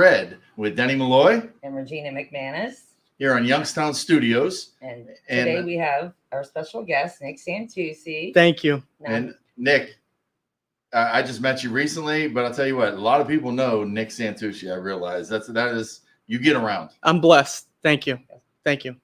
Red with Denny Malloy and Regina McManus here on Youngstown Studios. And today we have our special guest, Nick Santucci. Thank you. And Nick, I just met you recently, but I'll tell you what, a lot of people know Nick Santucci. I realize that is you get around. I'm blessed. Thank you. Thank you.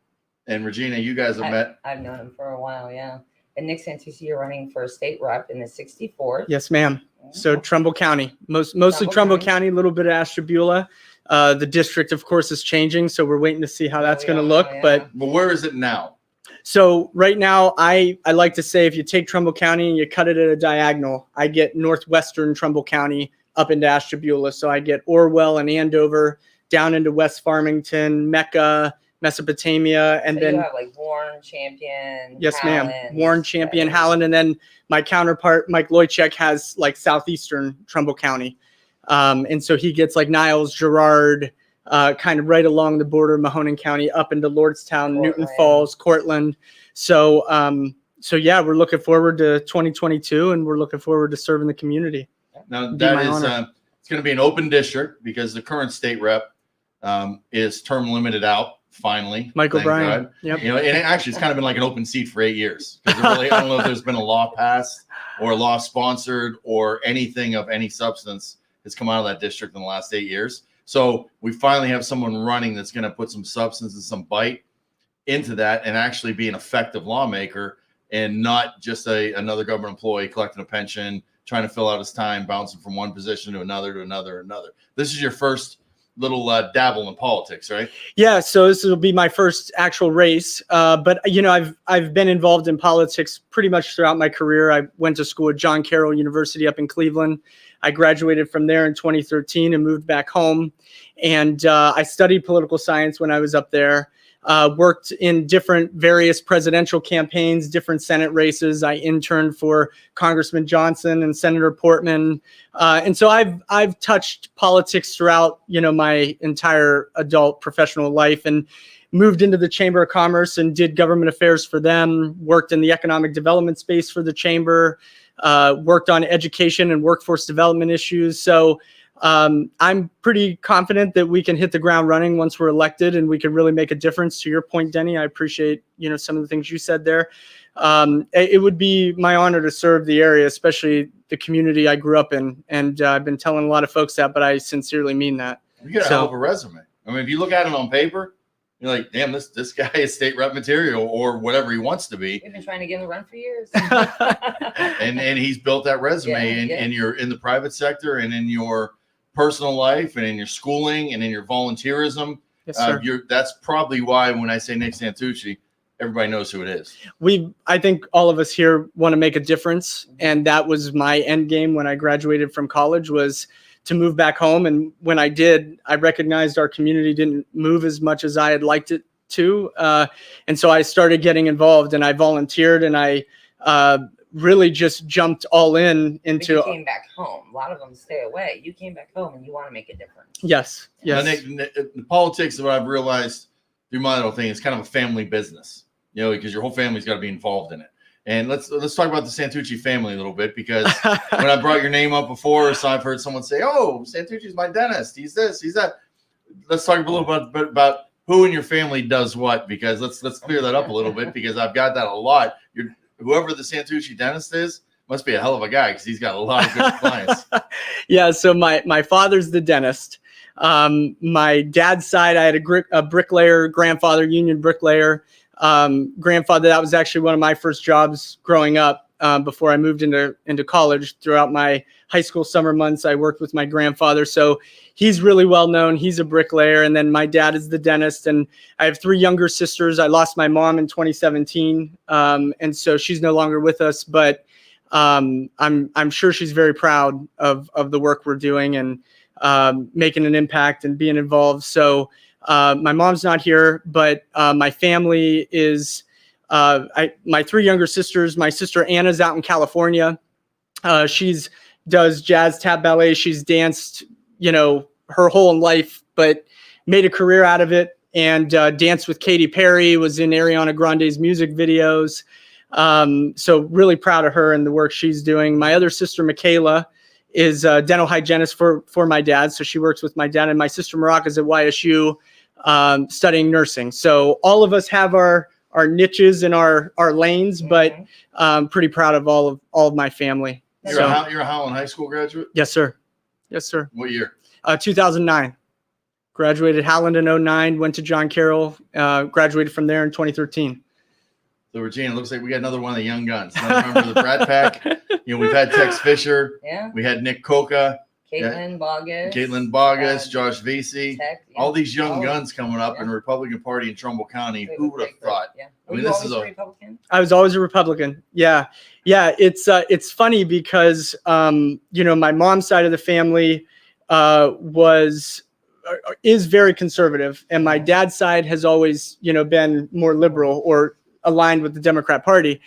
And Regina, you guys have met. I've known him for a while, yeah. And Nick Santucci, you're running for state rep in the 64th. Yes, ma'am. So Trumbull County, mostly Trumbull County, a little bit of Ashtabula. The district, of course, is changing, so we're waiting to see how that's going to look. Yeah. But where is it now? So right now, I like to say if you take Trumbull County and you cut it at a diagonal, I get northwestern Trumbull County up into Ashtabula. So I get Orwell and Andover down into West Farmington, Mecca, Mesopotamia, and then you have like Warren, Champion. Yes, ma'am. Warren, Champion, Howland, and then my counterpart Mike Loychek has like southeastern Trumbull County, and so he gets like Niles, Girard, kind of right along the border of Mahoning County up into Lordstown, Newton Falls, Cortland. So yeah, we're looking forward to 2022, and we're looking forward to serving the community. Now that is it's going to be an open district because the current state rep is term limited out. Finally, Michael Bryan. Yep. You know, and actually, it's kind of been like an open seat for 8 years. Because really, I don't know if there's been a law passed or a law sponsored or anything of any substance that's come out of that district in the last 8 years. So we finally have someone running that's going to put some substance and some bite into that and actually be an effective lawmaker and not just another government employee collecting a pension, trying to fill out his time, bouncing from one position to another, to another, another. This is your first little dabble in politics, right? Yeah, so this will be my first actual race. But you know, I've been involved in politics pretty much throughout my career. I went to school at John Carroll University up in Cleveland. I graduated from there in 2013 and moved back home. And I studied political science when I was up there. Worked in various presidential campaigns, different Senate races. I interned for Congressman Johnson and Senator Portman. And so I've touched politics throughout, you know, my entire adult professional life, and moved into the Chamber of Commerce and did government affairs for them, worked in the economic development space for the Chamber, worked on education and workforce development issues. So I'm pretty confident that we can hit the ground running once we're elected, and we can really make a difference. To your point, Denny, I appreciate, you know, some of the things you said there. It would be my honor to serve the area, especially the community I grew up in. And I've been telling a lot of folks that, but I sincerely mean that. You got a hell of a resume. I mean, if you look at it on paper, you're like, damn, this guy is state rep material or whatever he wants to be. We've been trying to get him to run for years. and he's built that resume in the private sector and in your personal life and in your schooling and in your volunteerism. Yes, sir. That's probably why when I say Nick Santucci, everybody knows who it is. I think all of us here want to make a difference. And that was my end game when I graduated from college, was to move back home. And when I did, I recognized our community didn't move as much as I had liked it to. And so I started getting involved, and I volunteered, and I really just jumped all into. But you came back home. A lot of them stay away. You came back home and you want to make a difference. Yes. Now, Nick, the politics, what I've realized through my little thing, is kind of a family business, you know, because your whole family's got to be involved in it. And let's talk about the Santucci family a little bit, because when I brought your name up before, so I've heard someone say, "Oh, Santucci's my dentist. He's this, he's that." Let's talk a little bit about who in your family does what, because let's clear that up a little bit, because I've got that a lot. Whoever the Santucci dentist is must be a hell of a guy, because he's got a lot of good clients. Yeah, so my father's the dentist. My dad's side, I had a bricklayer grandfather, union bricklayer. Grandfather, that was actually one of my first jobs growing up. Before I moved into college. Throughout my high school summer months, I worked with my grandfather. So he's really well known. He's a bricklayer. And then my dad is the dentist. And I have 3 younger sisters. I lost my mom in 2017. And so she's no longer with us. But I'm sure she's very proud of the work we're doing and making an impact and being involved. So my mom's not here, but my family is... my 3 younger sisters, my sister Anna's out in California. She's does jazz, tap, ballet. She's danced, you know, her whole life, but made a career out of it, and danced with Katy Perry, was in Ariana Grande's music videos. So really proud of her and the work she's doing. My other sister, Michaela, is a dental hygienist for my dad. So she works with my dad, and my sister Maraka is at YSU studying nursing. So all of us have our niches and our lanes, but pretty proud of all of my family. You're a Howland High School graduate? Yes, sir. Yes, sir. What year? 2009. Graduated Howland in 2009, went to John Carroll, graduated from there in 2013. So Regina, looks like we got another one of the young guns. Another member of the Brat Pack. We've had Tex Fisher. Yeah. We had Nick Coca. Caitlin Bogus, Josh Vesey. Tech, all these young guns coming up in the Republican Party in Trumbull County. Who would have thought? Yeah. I mean, this is a Republican. I was always a Republican. Yeah. It's funny because my mom's side of the family is very conservative, and my dad's side has always been more liberal or aligned with the Democrat Party.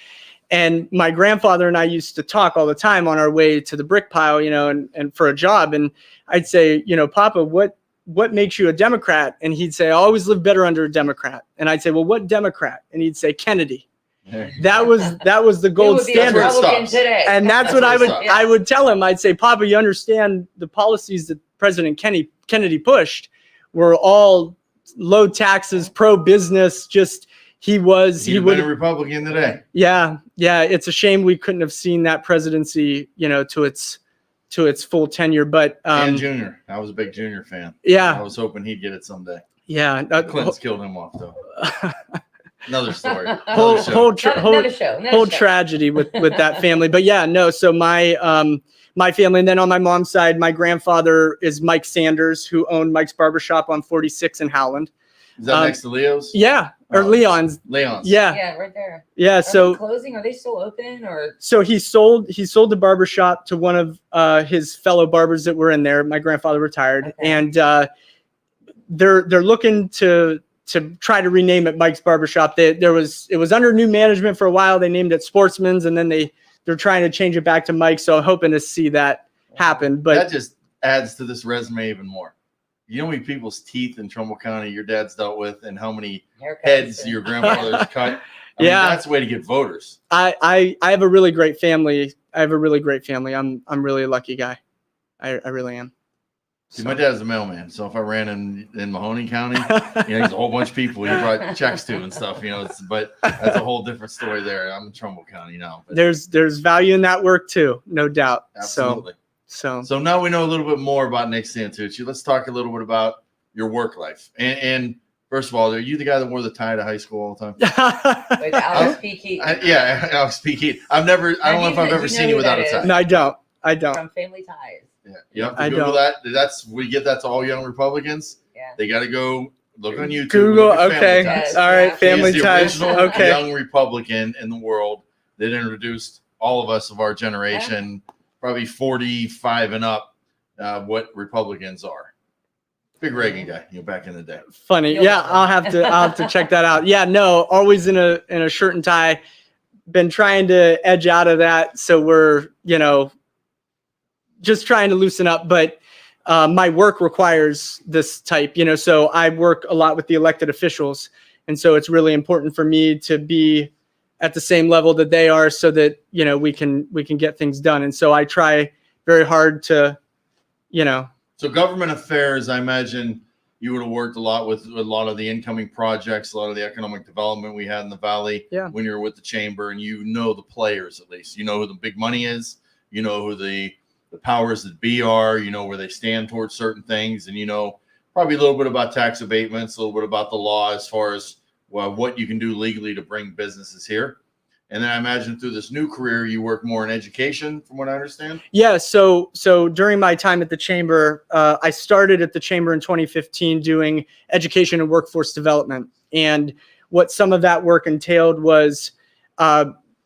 And my grandfather and I used to talk all the time on our way to the brick pile, and for a job. And I'd say, Papa, what makes you a Democrat? And he'd say, I always live better under a Democrat. And I'd say, well, what Democrat? And he'd say, Kennedy. That was the gold standard. And that's what I would tell him. I'd say, Papa, you understand the policies that President Kennedy pushed were all low taxes, pro-business, just he would been a Republican today. Yeah. It's a shame we couldn't have seen that presidency, to its full tenure. But and Junior, I was a big Junior fan. Yeah, I was hoping he'd get it someday. Yeah, Clinton's killed him off though. Another story. Whole tragedy with that family. But yeah, no. So my family, and then on my mom's side, my grandfather is Mike Sanders, who owned Mike's Barbershop on 46 in Howland. Is that next to Leo's? Yeah, or Leon's. Yeah, right there. Yeah, Are so they closing? Are they still open or? So he sold the barbershop to one of his fellow barbers that were in there. My grandfather retired, and they're looking to try to rename it Mike's Barbershop. It was under new management for a while. They named it Sportsman's, and then they're trying to change it back to Mike. So I'm hoping to see that happen. But that just adds to this resume even more. You know how many people's teeth in Trumbull County your dad's dealt with, and how many heads your grandfather's cut? I mean, that's the way to get voters. I have a really great family. I'm really a lucky guy. I really am. See, my dad's a mailman, so if I ran in Mahoning County, there's a whole bunch of people he brought checks to and stuff, but that's a whole different story there. I'm in Trumbull County now. But there's value in that work too, no doubt. Absolutely. So now we know a little bit more about Nick Santucci. Let's talk a little bit about your work life. And first of all, are you the guy that wore the tie to high school all the time? With Alex P. Keaton. Alex P. Keaton. I don't know if I've ever seen you without a tie. No, I don't. From Family Ties. Yeah, you have to Google that. We give that to all young Republicans. Yeah. They got to go look on YouTube. Google, okay. All right, Family Ties. The original young Republican in the world that introduced all of us of our generation, probably 45 and up, what Republicans are. Big Reagan guy, back in the day. Funny. Yeah, I'll have to check that out. Yeah, no, always in a shirt and tie. Been trying to edge out of that, so we're, just trying to loosen up, but my work requires this type, so I work a lot with the elected officials. And so it's really important for me to be at the same level that they are so that, we can get things done. And so I try very hard to, So government affairs, I imagine you would have worked a lot with a lot of the incoming projects, a lot of the economic development we had in the Valley when you were with the chamber, and the players, at least, who the big money is, who the powers that be are, where they stand towards certain things, and probably a little bit about tax abatements, a little bit about the law as far as what you can do legally to bring businesses here. And then I imagine through this new career, you work more in education, from what I understand. Yeah. So during my time at the chamber, I started at the chamber in 2015 doing education and workforce development. And what some of that work entailed was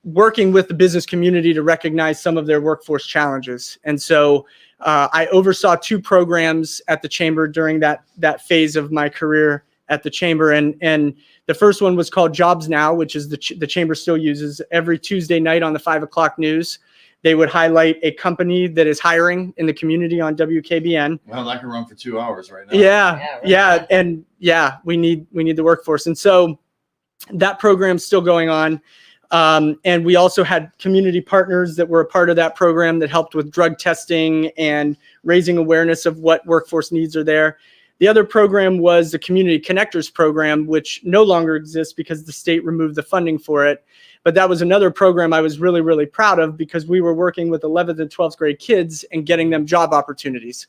working with the business community to recognize some of their workforce challenges. And so I oversaw 2 programs at the chamber during that phase of my career at the chamber. And the first one was called Jobs Now, which is the chamber still uses every Tuesday night on the 5 o'clock news. They would highlight a company that is hiring in the community on WKBN. Well, that can run for 2 hours right now. Yeah. And we need the workforce. And so that program's still going on. And we also had community partners that were a part of that program that helped with drug testing and raising awareness of what workforce needs are there. The other program was the Community Connectors program, which no longer exists because the state removed the funding for it. But that was another program I was really, really proud of because we were working with 11th and 12th grade kids and getting them job opportunities.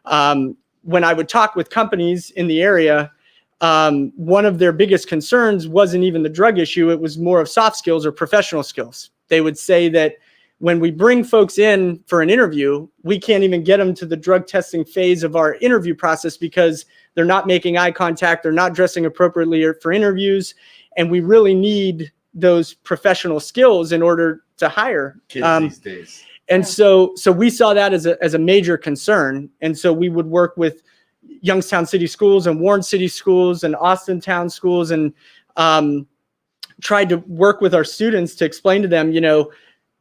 When I would talk with companies in the area, one of their biggest concerns wasn't even the drug issue. It was more of soft skills or professional skills. They would say that when we bring folks in for an interview, we can't even get them to the drug testing phase of our interview process because they're not making eye contact, they're not dressing appropriately for interviews, and we really need those professional skills in order to hire Kids these days. And so we saw that as a major concern, and so we would work with Youngstown City Schools and Warren City Schools and Austin Town Schools, and tried to work with our students to explain to them,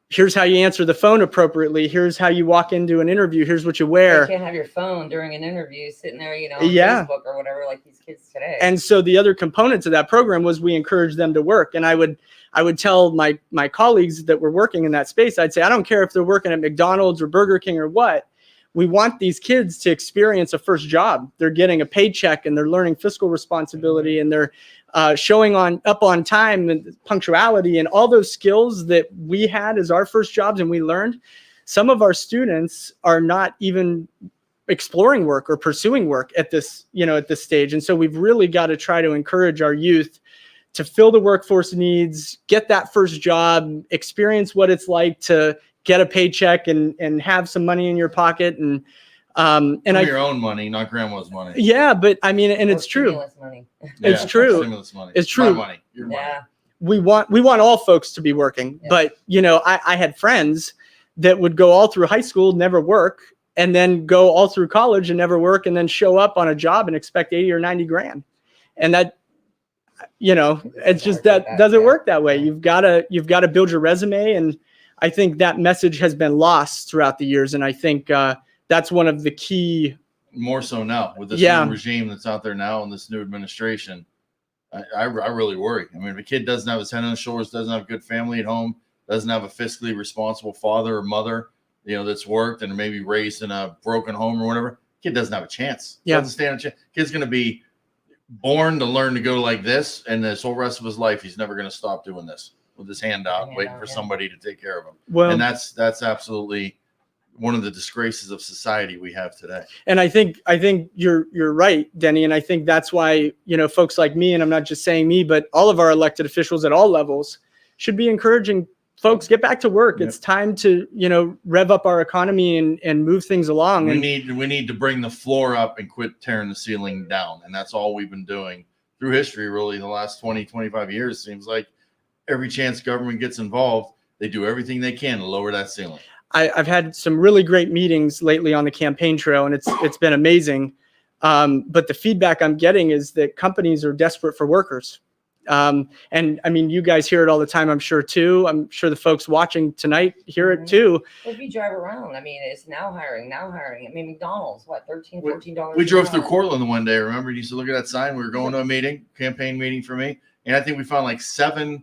here's how you answer the phone appropriately. Here's how you walk into an interview. Here's what you wear. You can't have your phone during an interview sitting there, on Yeah. Facebook or whatever, like these kids today. And so the other component to that program was we encouraged them to work. And I would tell my colleagues that were working in that space, I'd say, I don't care if they're working at McDonald's or Burger King or what. We want these kids to experience a first job. They're getting a paycheck and they're learning fiscal responsibility and they're showing up on time and punctuality and all those skills that we had as our first jobs and we learned. Some of our students are not even exploring work or pursuing work at this stage. And so we've really got to try to encourage our youth to fill the workforce needs, get that first job, experience what it's like to get a paycheck and have some money in your pocket and your own money, not grandma's money. Yeah, but I mean, and it's true. Money. It's true. Stimulus money. It's true. My money. Your money. Yeah. We want all folks to be working, Yeah. but I had friends that would go all through high school, never work, and then go all through college and never work, and then show up on a job and expect 80 or 90 grand. And that, it's just that doesn't work that way. You've got to build your resume. And I think that message has been lost throughout the years. And I think that's one of the key. More so now with this new regime that's out there now and this new administration. I really worry. I mean, if a kid doesn't have his head on his shoulders, doesn't have a good family at home, doesn't have a fiscally responsible father or mother, that's worked and maybe raised in a broken home or whatever, kid doesn't have a chance. Yeah. Doesn't stand a chance. Kid's going to be born to learn to go like this, and this whole rest of his life, he's never going to stop doing this with his hand out, waiting for somebody to take care of him. Well, and that's absolutely one of the disgraces of society we have today. And I think you're right, Denny. And I think that's why, folks like me, and I'm not just saying me, but all of our elected officials at all levels should be encouraging folks, get back to work. Yep. It's time to, rev up our economy and move things along. We need to bring the floor up and quit tearing the ceiling down. And that's all we've been doing through history, really, the last 20, 25 years. Seems like every chance government gets involved, they do everything they can to lower that ceiling. I've had some really great meetings lately on the campaign trail, and it's been amazing. But the feedback I'm getting is that companies are desperate for workers. And I mean, you guys hear it all the time, I'm sure too. I'm sure the folks watching tonight hear it too. If you drive around, I mean, it's now hiring. I mean, McDonald's, what, $13, $14? We drove through Cortland the one day, remember? You used to look at that sign. We were going to a meeting, campaign meeting for me. And I think we found like 7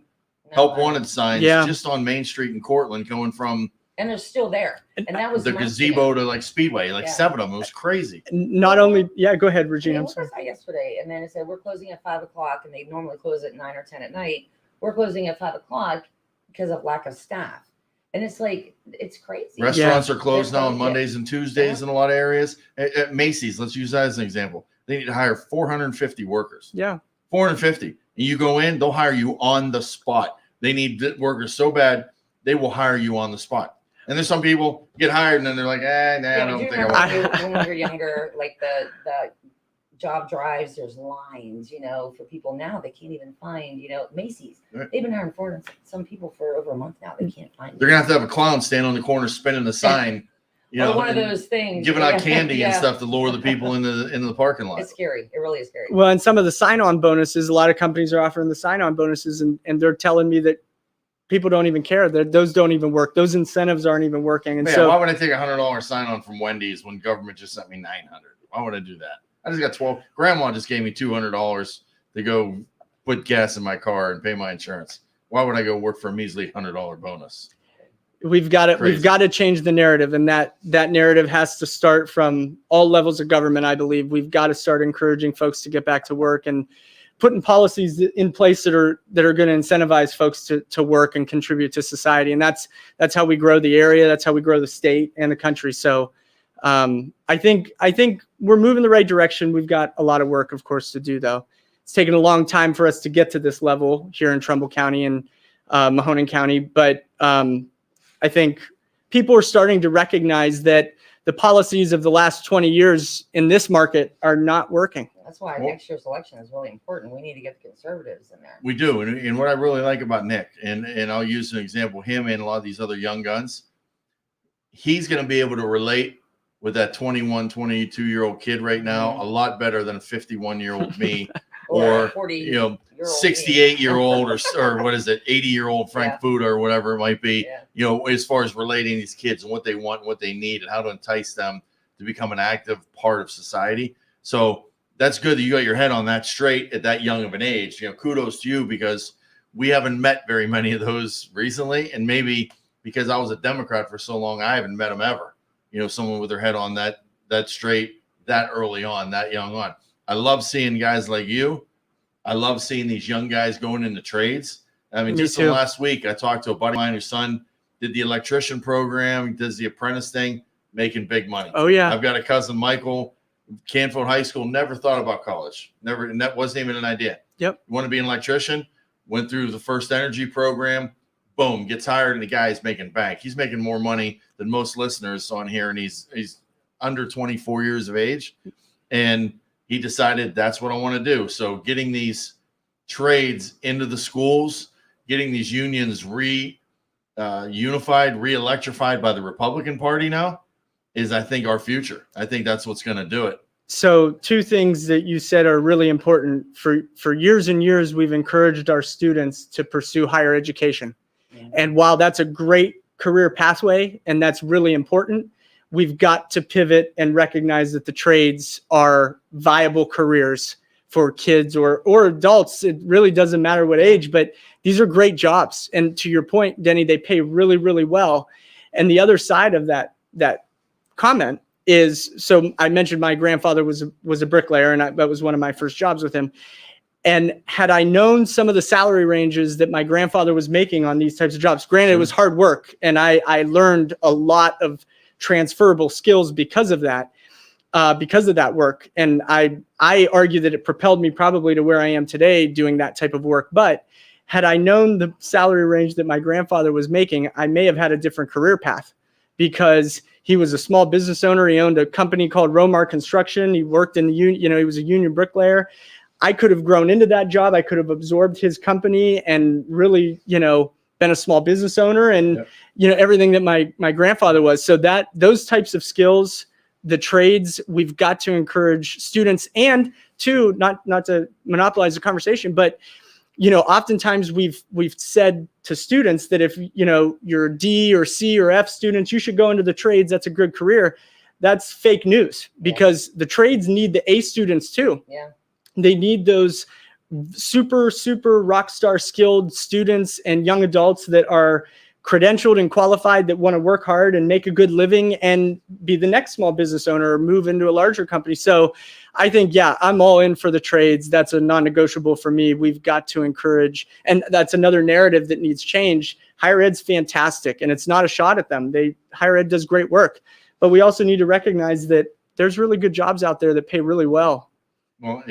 help wanted signs just on Main Street in Cortland going from. And they're still there. And that was the gazebo to like Speedway, like 7 of them. It was crazy. Not only, go ahead, Regina. What was that yesterday? And then it said, we're closing at 5 o'clock, and they normally close at 9 or 10 at night. We're closing at 5 o'clock because of lack of staff. And it's like, it's crazy. Restaurants are closed now on Mondays and Tuesdays in a lot of areas. At Macy's, let's use that as an example. They need to hire 450 workers. Yeah. 450. And you go in, they'll hire you on the spot. They need workers so bad, they will hire you on the spot. And there's some people get hired and then they're like, I don't think I want to. When we were younger, like the job drives, there's lines, for people now. They can't even find, Macy's. Right. They've been hiring some people for over a month now. They can't find They're going to have a clown stand on the corner spinning the sign, one of those things. Giving out candy and stuff to lure the people into the parking lot. It's scary. It really is scary. Well, and some of the sign-on bonuses, a lot of companies are offering the sign-on bonuses, and they're telling me that people don't even care. Those don't even work. Those incentives aren't even working. And so why would I take $100 sign-on from Wendy's when government just sent me $900? Why would I do that? I just got 12. Grandma just gave me $200 to go put gas in my car and pay my insurance. why would I go work for a measly $100 bonus? We've got Crazy. to change the narrative, and that narrative has to start from all levels of government. I believe we've got to start encouraging folks to get back to work and putting policies in place that are going to incentivize folks to work and contribute to society. And that's how we grow the area. That's how we grow the state and the country. So I think we're moving the right direction. We've got a lot of work, of course, to do, though. It's taken a long time for us to get to this level here in Trumbull County and Mahoning County, but I think people are starting to recognize that the policies of the last 20 years in this market are not working. That's why next year's election is really important. We need to get the conservatives in there. We do. And what I really like about Nick, and I'll use an example, him and a lot of these other young guns, he's going to be able to relate with that 21, 22-year-old kid right now a lot better than a 51-year-old me or 40 68-year-old or what is it, 80-year-old Frank Fuda or whatever it might be, Yeah. As far as relating these kids and what they want, what they need, and how to entice them to become an active part of society. So that's good that you got your head on that straight at that young of an age. Kudos to you, because we haven't met very many of those recently. And maybe because I was a Democrat for so long, I haven't met them ever. Someone with their head on that straight, that early on, that young on. I love seeing guys like you. I love seeing these young guys going into trades. I mean, just last week, I talked to a buddy of mine whose son did the electrician program, he does the apprentice thing, making big money. Oh, yeah. I've got a cousin, Michael, Canfield High School, never thought about college. Never, and that wasn't even an idea. Yep. You want to be an electrician? Went through the first energy program, boom, gets hired, and the guy is making bank. He's making more money than most listeners on here, and he's under 24 years of age. And he decided that's what I want to do. So getting these trades into the schools, getting these unions unified, re-electrified by the Republican Party now is, I think, our future. I think that's what's going to do it. So two things that you said are really important. For years and years, we've encouraged our students to pursue higher education. Mm-hmm. And while that's a great career pathway and that's really important, we've got to pivot and recognize that the trades are viable careers for kids or adults. It really doesn't matter what age, but these are great jobs. And to your point, Denny, they pay really, really well. And the other side of that comment is, so I mentioned my grandfather was a bricklayer, and that was one of my first jobs with him. And had I known some of the salary ranges that my grandfather was making on these types of jobs, granted, It was hard work, and I learned a lot of transferable skills because of that work. And I argue that it propelled me probably to where I am today doing that type of work. But had I known the salary range that my grandfather was making, I may have had a different career path, because he was a small business owner. He owned a company called Romar Construction. He worked in the union, he was a union bricklayer. I could have grown into that job. I could have absorbed his company and really, been a small business owner and, everything that my grandfather was. So those types of skills, the trades, we've got to encourage students, and to not to monopolize the conversation, but oftentimes we've said to students that if you're a D or C or F students, you should go into the trades. That's a good career. That's fake news, because the trades need the A students too. Yeah. They need those super, super rock star skilled students and young adults that are credentialed and qualified, that want to work hard and make a good living and be the next small business owner or move into a larger company. So I think, I'm all in for the trades. That's a non-negotiable for me. We've got to encourage, and that's another narrative that needs change. Higher ed's fantastic, and it's not a shot at them. Higher ed does great work, but we also need to recognize that there's really good jobs out there that pay really well. Well,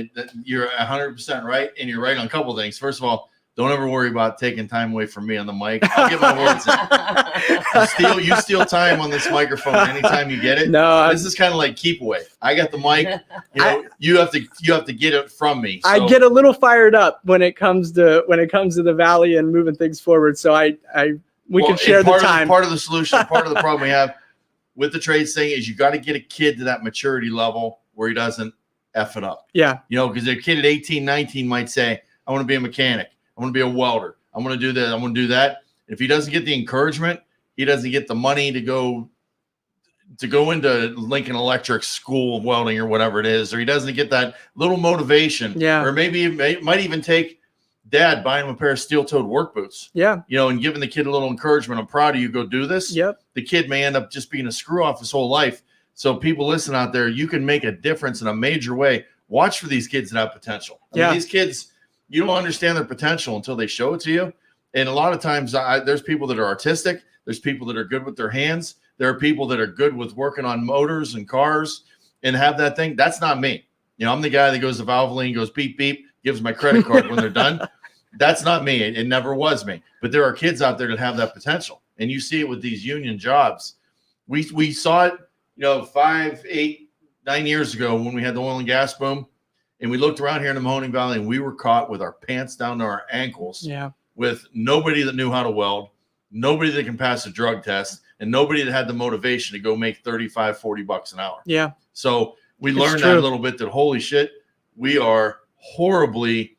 you're 100% right, and you're right on a couple of things. First of all, don't ever worry about taking time away from me on the mic. I'll get my words in. You steal time on this microphone anytime you get it. No, this is kind of like keep away. I got the mic. You have to get it from me. So. I get a little fired up when it comes to the Valley and moving things forward. So we can share the time. Part of the solution, part of the problem we have with the trades thing is you got to get a kid to that maturity level where he doesn't F it up. Yeah. Because a kid at 18, 19 might say, I want to be a mechanic. I want to be a welder. I want to do this. I want to do that. If he doesn't get the encouragement, he doesn't get the money to go into Lincoln Electric School of Welding or whatever it is, or he doesn't get that little motivation. Yeah. Or maybe it might even take dad buying him a pair of steel-toed work boots. Yeah. You know, and giving the kid a little encouragement. I'm proud of you. Go do this. Yep. The kid may end up just being a screw off his whole life. So people listen out there, you can make a difference in a major way. Watch for these kids that have potential. I mean, these kids, you don't understand their potential until they show it to you. And a lot of times there's people that are artistic. There's people that are good with their hands. There are people that are good with working on motors and cars and have that thing. That's not me. You know, I'm the guy that goes to Valvoline, goes beep, beep, gives my credit card when they're done. That's not me. It never was me. But there are kids out there that have that potential. And you see it with these union jobs. We saw it, 5, 8, 9 years ago when we had the oil and gas boom. And we looked around here in the Mahoning Valley and we were caught with our pants down to our ankles with nobody that knew how to weld, nobody that can pass a drug test, and nobody that had the motivation to go make 35, 40 bucks an hour. Yeah. So we learned that a little bit that, holy shit, we are horribly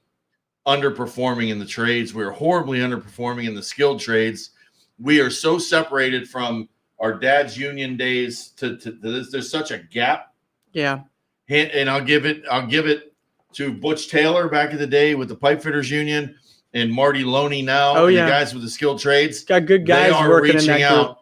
underperforming in the trades. We are horribly underperforming in the skilled trades. We are so separated from our dad's union days to this. There's such a gap. Yeah. And I'll give it to Butch Taylor back in the day with the pipe fitters union and Marty Loney now. Oh, yeah. The guys with the skilled trades. Got good guys working in that group. They are reaching out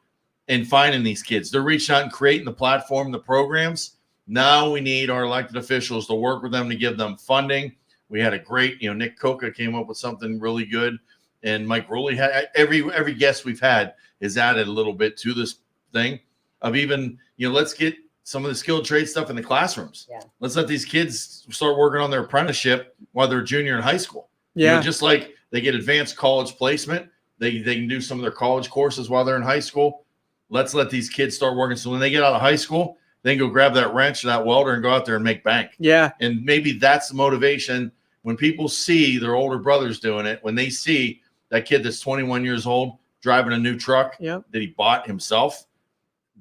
and finding these kids. They're reaching out and creating the platform, the programs. Now we need our elected officials to work with them to give them funding. We had a great, Nick Coca came up with something really good. And Mike Rowley had every guest we've had has added a little bit to this thing of even, let's get some of the skilled trade stuff in the classrooms. Yeah. Let's let these kids start working on their apprenticeship while they're junior in high school. Yeah. Just like they get advanced college placement, they can do some of their college courses while they're in high school. Let's let these kids start working. So when they get out of high school, they can go grab that wrench or that welder and go out there and make bank. Yeah. And maybe that's the motivation when people see their older brothers doing it, when they see that kid that's 21 years old driving a new truck that he bought himself,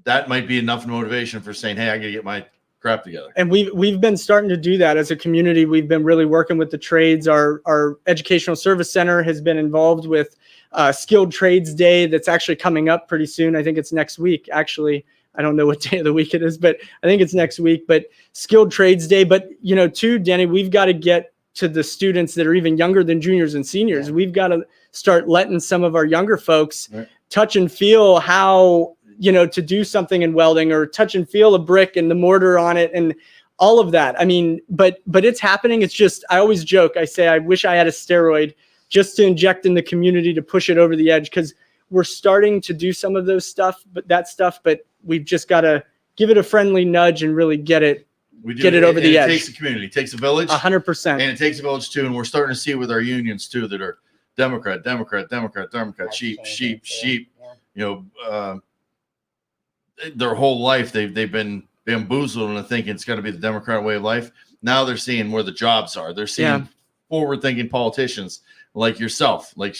that might be enough motivation for saying, hey, I got to get my crap together. And we've been starting to do that as a community. We've been really working with the trades. Our educational service center has been involved with Skilled Trades Day that's actually coming up pretty soon. I think it's next week, actually. I don't know what day of the week it is, but I think it's next week. But Skilled Trades Day. But, too, Denny, we've got to get to the students that are even younger than juniors and seniors. Yeah. We've got to start letting some of our younger folks touch and feel how, to do something in welding, or touch and feel a brick and the mortar on it and all of that. I mean, but it's happening. It's just, I always joke. I say, I wish I had a steroid just to inject in the community to push it over the edge, because we're starting to do some of those stuff, but we've just got to give it a friendly nudge and really get it over the edge. It takes a community. It takes a village. 100%. And it takes a village too. And we're starting to see with our unions too that are Democrat, sheep. Yeah. Their whole life they've been bamboozled into thinking it's got to be the Democrat way of life. Now they're seeing where the jobs are. They're seeing forward-thinking politicians like yourself. Like,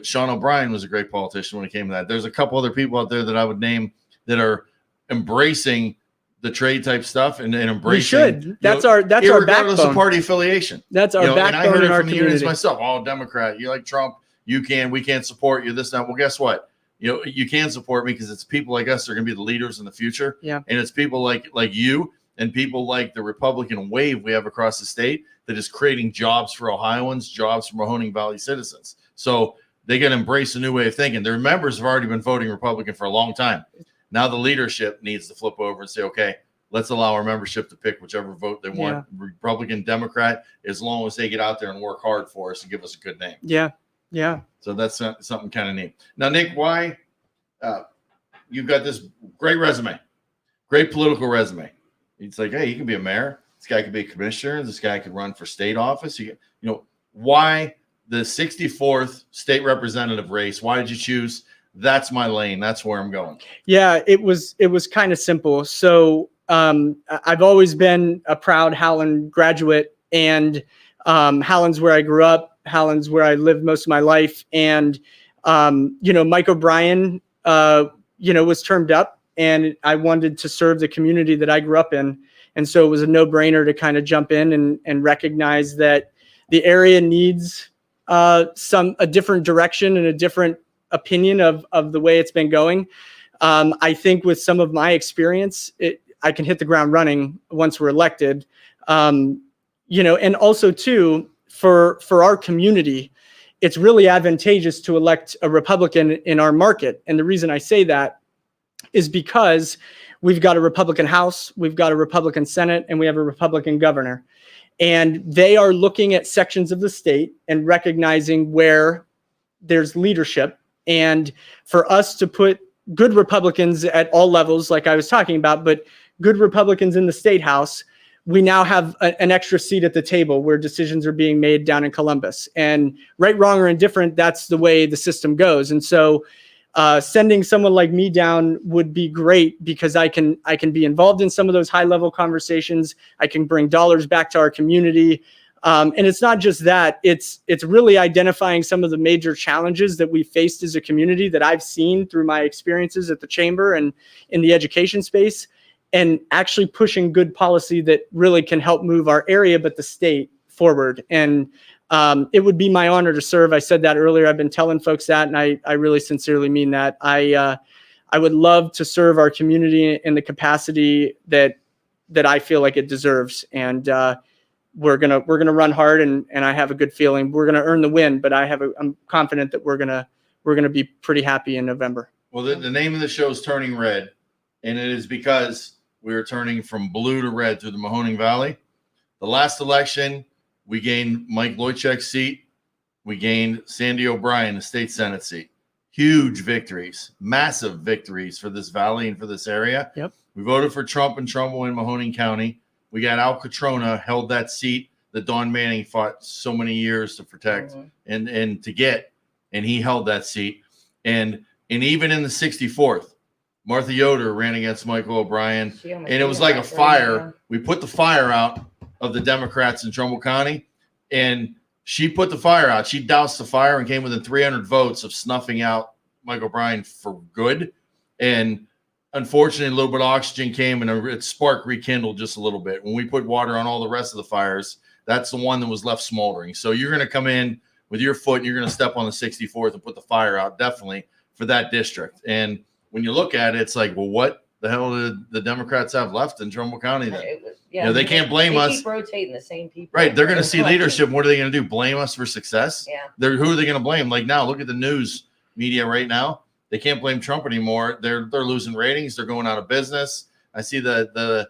Sean O'Brien was a great politician when it came to that. There's a couple other people out there that I would name that are embracing the trade type stuff and embracing. We should. That's our backbone. Of party affiliation. That's our backbone. And I heard it from the unions myself. Oh, Democrat, you like Trump? We can't support you. This, that. Well, guess what? You can support me because it's people like us that are going to be the leaders in the future. Yeah. And it's people like you and people like the Republican wave we have across the state that is creating jobs for Ohioans, jobs for Mahoning Valley citizens. So they got to embrace a new way of thinking. Their members have already been voting Republican for a long time. Now the leadership needs to flip over and say, okay, let's allow our membership to pick whichever vote they want, Republican, Democrat, as long as they get out there and work hard for us and give us a good name. Yeah. Yeah. So that's something kind of neat. Now, Nick, why you've got this great resume, great political resume. It's like, hey, you can be a mayor. This guy could be a commissioner. This guy could run for state office. Why the 64th state representative race? Why did you choose? That's my lane. That's where I'm going. Yeah, it was kind of simple. So I've always been a proud Howland graduate, and Howland's where I grew up. Howland's where I lived most of my life. And, Mike O'Brien, was termed up, and I wanted to serve the community that I grew up in. And so it was a no-brainer to kind of jump in and recognize that the area needs a different direction and a different opinion of the way it's been going. I think with some of my experience, I can hit the ground running once we're elected. And also too, for our community, it's really advantageous to elect a Republican in our market. And the reason I say that is because we've got a Republican House, we've got a Republican Senate, and we have a Republican governor. And they are looking at sections of the state and recognizing where there's leadership. And for us to put good Republicans at all levels, like I was talking about, but good Republicans in the state house, we now have an extra seat at the table where decisions are being made down in Columbus. And right, wrong, or indifferent, that's the way the system goes. And so sending someone like me down would be great because I can be involved in some of those high level conversations. I can bring dollars back to our community. And it's not just that, it's really identifying some of the major challenges that we faced as a community that I've seen through my experiences at the chamber and in the education space, and actually pushing good policy that really can help move our area, but the state forward. And it would be my honor to serve. I said that earlier. I've been telling folks that, and I really sincerely mean that. I would love to serve our community in the capacity that I feel like it deserves. And we're gonna run hard, and I have a good feeling we're gonna earn the win. But I'm confident that we're gonna be pretty happy in November. Well, the name of the show is Turning Red, and it is because we are turning from blue to red through the Mahoning Valley. The last election, we gained Mike Loychek's seat. We gained Sandy O'Brien, the state Senate seat. Huge victories, massive victories for this valley and for this area. Yep. We voted for Trump and Trump will win Mahoning County. We got Al Catrona, held that seat that Don Manning fought so many years to protect and to get, and he held that seat. And even in the 64th, Martha Yoder ran against Michael O'Brien, and it was like a fire. We put the fire out of the Democrats in Trumbull County, and she put the fire out. She doused the fire and came within 300 votes of snuffing out Michael O'Brien for good. And unfortunately, a little bit of oxygen came, and its spark rekindled just a little bit. When we put water on all the rest of the fires, that's the one that was left smoldering. So you're going to come in with your foot, and you're going to step on the 64th and put the fire out, definitely, for that district. And when you look at it, it's like, well, what the hell did the Democrats have left in Trumbull County then? They can't blame us. They keep rotating the same people. Right. They're going to see leadership. What are they going to do? Blame us for success? Yeah. Who are they going to blame? Like now, look at the news media right now. They can't blame Trump anymore. They're losing ratings. They're going out of business. I see the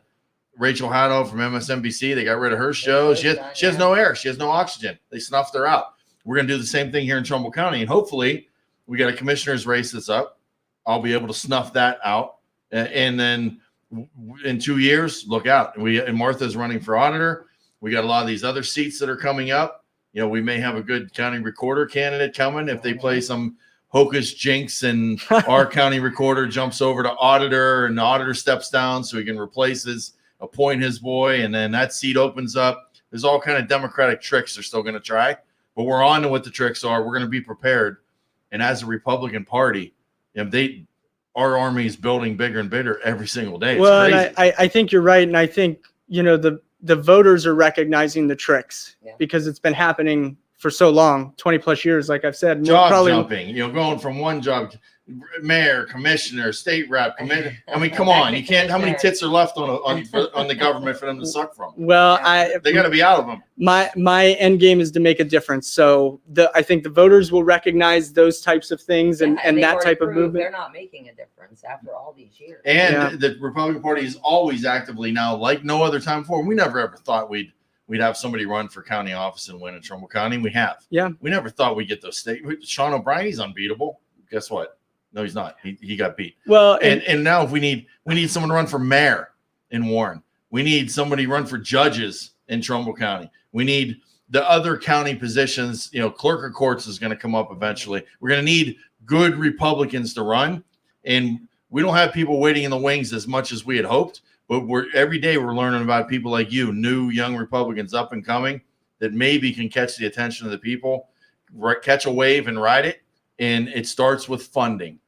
Rachel Haddo from MSNBC. They got rid of her show. She has no air. She has no oxygen. They snuffed her out. We're going to do the same thing here in Trumbull County. And hopefully we got a commissioner's race that's up. I'll be able to snuff that out. And then in 2 years, look out. And Martha's running for auditor. We got a lot of these other seats that are coming up. We may have a good county recorder candidate coming if they play some hocus jinx and our county recorder jumps over to auditor and the auditor steps down so he can appoint his boy. And then that seat opens up. There's all kind of Democratic tricks they're still going to try, but we're on to what the tricks are. We're going to be prepared. And as a Republican Party, our army is building bigger and bigger every single day. It's crazy. And I think you're right. And I think, the voters are recognizing the tricks because it's been happening for so long, 20 plus years, like I've said. Job jumping, going from one job, mayor, commissioner, state rep, commissioner. I mean, come on, you can't. How many tits are left on the government for them to suck from? Well, they got to be out of them. My end game is to make a difference. So I think the voters will recognize those types of things and that type of movement. They're not making a difference after all these years. And the Republican Party is always actively now, like no other time before. We never ever thought we'd have somebody run for county office and win in Trumbull County. We have. Yeah. We never thought we'd get those state. Sean O'Brien, he's unbeatable. Guess what? No, he's not. He got beat. Well, and now if we need someone to run for mayor in Warren. We need somebody to run for judges in Trumbull County. We need the other county positions. Clerk of courts is going to come up eventually. We're going to need good Republicans to run, and we don't have people waiting in the wings as much as we had hoped. But every day we're learning about people like you, new young Republicans up and coming that maybe can catch the attention of the people, catch a wave and ride it. And it starts with funding.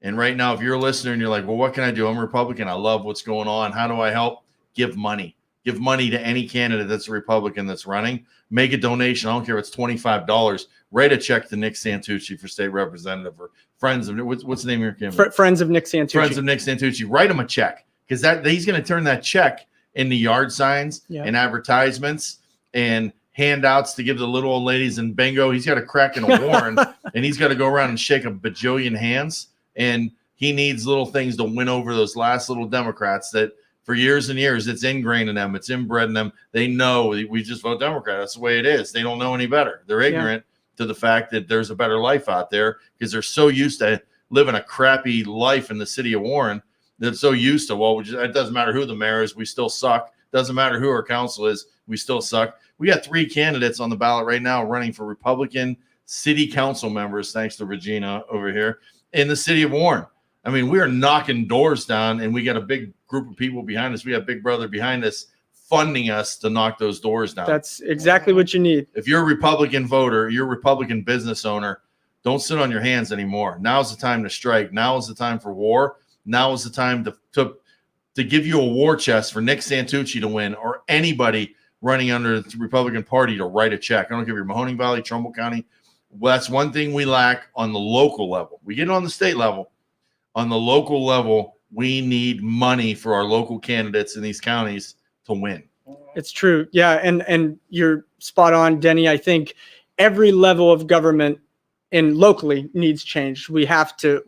And right now, if you're a listener and you're like, well, what can I do? I'm a Republican. I love what's going on. How do I help? Give money. Give money to any candidate that's a Republican that's running. Make a donation. I don't care if it's $25. Write a check to Nick Santucci for state representative or friends of what's the name of your campaign? Friends of Nick Santucci. Friends of Nick Santucci. Write him a check. Because he's going to turn that check into yard signs and advertisements and handouts to give the little old ladies in bingo. He's got a crack in a Warren, and he's got to go around and shake a bajillion hands. And he needs little things to win over those last little Democrats that for years and years, it's ingrained in them. It's inbred in them. They know we just vote Democrat. That's the way it is. They don't know any better. They're ignorant to the fact that there's a better life out there because they're so used to living a crappy life in the city of Warren. They're so used to, well, it doesn't matter who the mayor is. We still suck. Doesn't matter who our council is. We still suck. We got 3 candidates on the ballot right now running for Republican city council members, thanks to Regina over here, in the city of Warren. I mean, we are knocking doors down, and we got a big group of people behind us. We have Big Brother behind us funding us to knock those doors down. That's exactly what you need. If you're a Republican voter, you're a Republican business owner, don't sit on your hands anymore. Now's the time to strike. Now is the time for war. Now is the time to give you a war chest for Nick Santucci to win or anybody running under the Republican Party to write a check. I don't give you Mahoning Valley, Trumbull County. Well, that's one thing we lack on the local level. We get it on the state level. On the local level, we need money for our local candidates in these counties to win. It's true. Yeah. And you're spot on, Denny. I think every level of government and locally needs change. We have to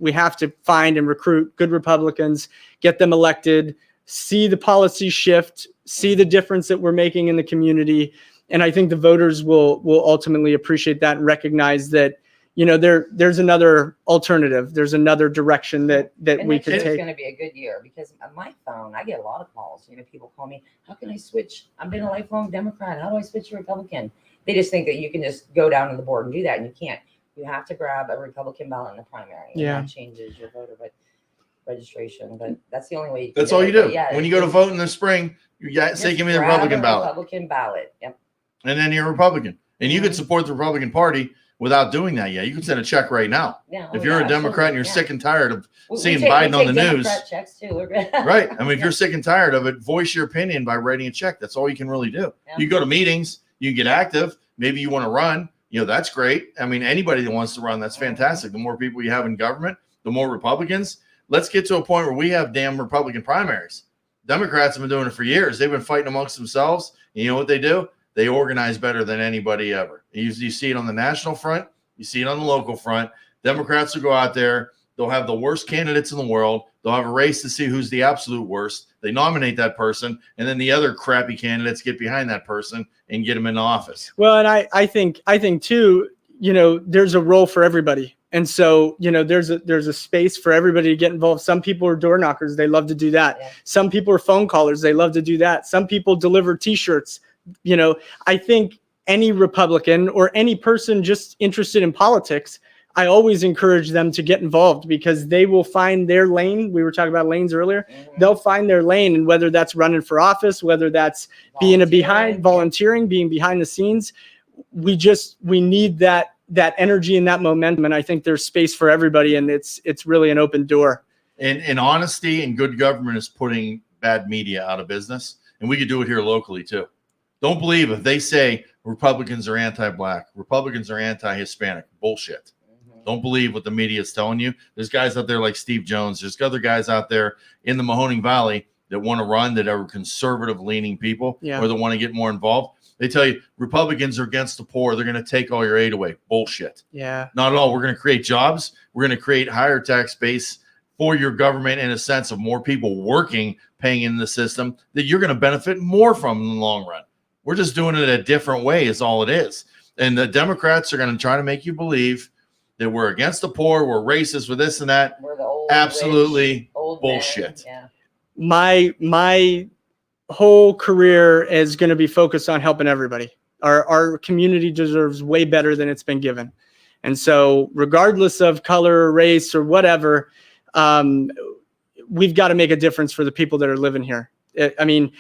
find and recruit good Republicans, get them elected, see the policy shift, see the difference that we're making in the community. And I think the voters will ultimately appreciate that and recognize that, you know, there's another alternative. There's another direction that we could take. It's going to be a good year because on my phone, I get a lot of calls. You know, people call me, how can I switch? I've been a lifelong Democrat. How do I switch to Republican? They just think that you can just go down to the board and do that. And you can't. You have to grab a Republican ballot in the primary. And that changes your voter registration. But that's the only way you can That's all you do. Yeah, when you go to vote in the spring, you say, give me the Republican ballot. Republican ballot. Yep. And then you're a Republican. And you could support the Republican Party without doing that yet. You can send a check right now. Yeah, if you're a Democrat and you're sick and tired of seeing Biden on the news. Checks too. We're good. Right. I mean, if you're sick and tired of it, voice your opinion by writing a check. That's all you can really do. Yeah. You go to meetings, you get active. Maybe you want to run. You know, that's great. I mean, anybody that wants to run, that's fantastic. The more people you have in government, the more Republicans. Let's get to a point where we have damn Republican primaries. Democrats have been doing it for years. They've been fighting amongst themselves. And you know what they do? They organize better than anybody ever. You see it on the national front. You see it on the local front. Democrats will go out there. They'll have the worst candidates in the world. They'll have a race to see who's the absolute worst. They nominate that person, and then the other crappy candidates get behind that person and get them into office. Well, and I think too, you know, there's a role for everybody. And so, you know, there's a space for everybody to get involved. Some people are door knockers. They love to do that. Yeah. Some people are phone callers. They love to do that. Some people deliver T-shirts. You know, I think any Republican or any person just interested in politics, I always encourage them to get involved because they will find their lane. We were talking about lanes earlier. Mm-hmm. They'll find their lane, and whether that's running for office, whether that's being volunteering, being behind the scenes, we need that energy and that momentum. And I think there's space for everybody, and it's really an open door. And honesty and good government is putting bad media out of business, and we could do it here locally too. Don't believe if they say Republicans are anti-black, Republicans are anti-Hispanic. Bullshit. Don't believe what the media is telling you. There's guys out there like Steve Jones. There's other guys out there in the Mahoning Valley that want to run, that are conservative-leaning people, or that want to get more involved. They tell you Republicans are against the poor. They're going to take all your aid away. Bullshit. Yeah. Not at all. We're going to create jobs. We're going to create higher tax base for your government in a sense of more people working, paying in the system that you're going to benefit more from in the long run. We're just doing it a different way is all it is. And the Democrats are going to try to make you believe that we're against the poor, we're racist with this and that. We're the old, absolutely rich, old bullshit. Men. Yeah. My whole career is going to be focused on helping everybody. Our community deserves way better than it's been given. And so regardless of color, race, or whatever, we've got to make a difference for the people that are living here. I mean,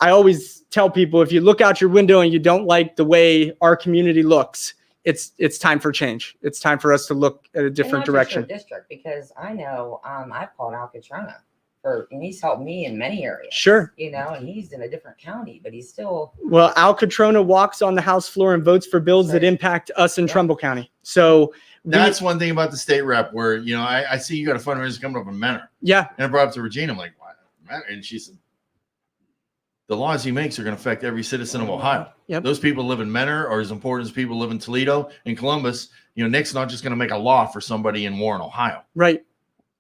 I always tell people, if you look out your window and you don't like the way our community looks, it's time for change. It's time for us to look at a different direction. District, because I know I've called Al Catrona and he's helped me in many areas. Sure. You know, and he's in a different county, but he's still. Well, Al Catrona walks on the House floor and votes for bills that impact us in Trumbull County. So that's one thing about the state rep where, you know, I see you got a fundraiser coming up in Menor. Yeah. And I brought up to Regina. I'm like, why? And she said, the laws he makes are going to affect every citizen of Ohio. Yep. Those people live in Menor are as important as people live in Toledo and Columbus. You know, Nick's not just going to make a law for somebody in Warren, Ohio. Right.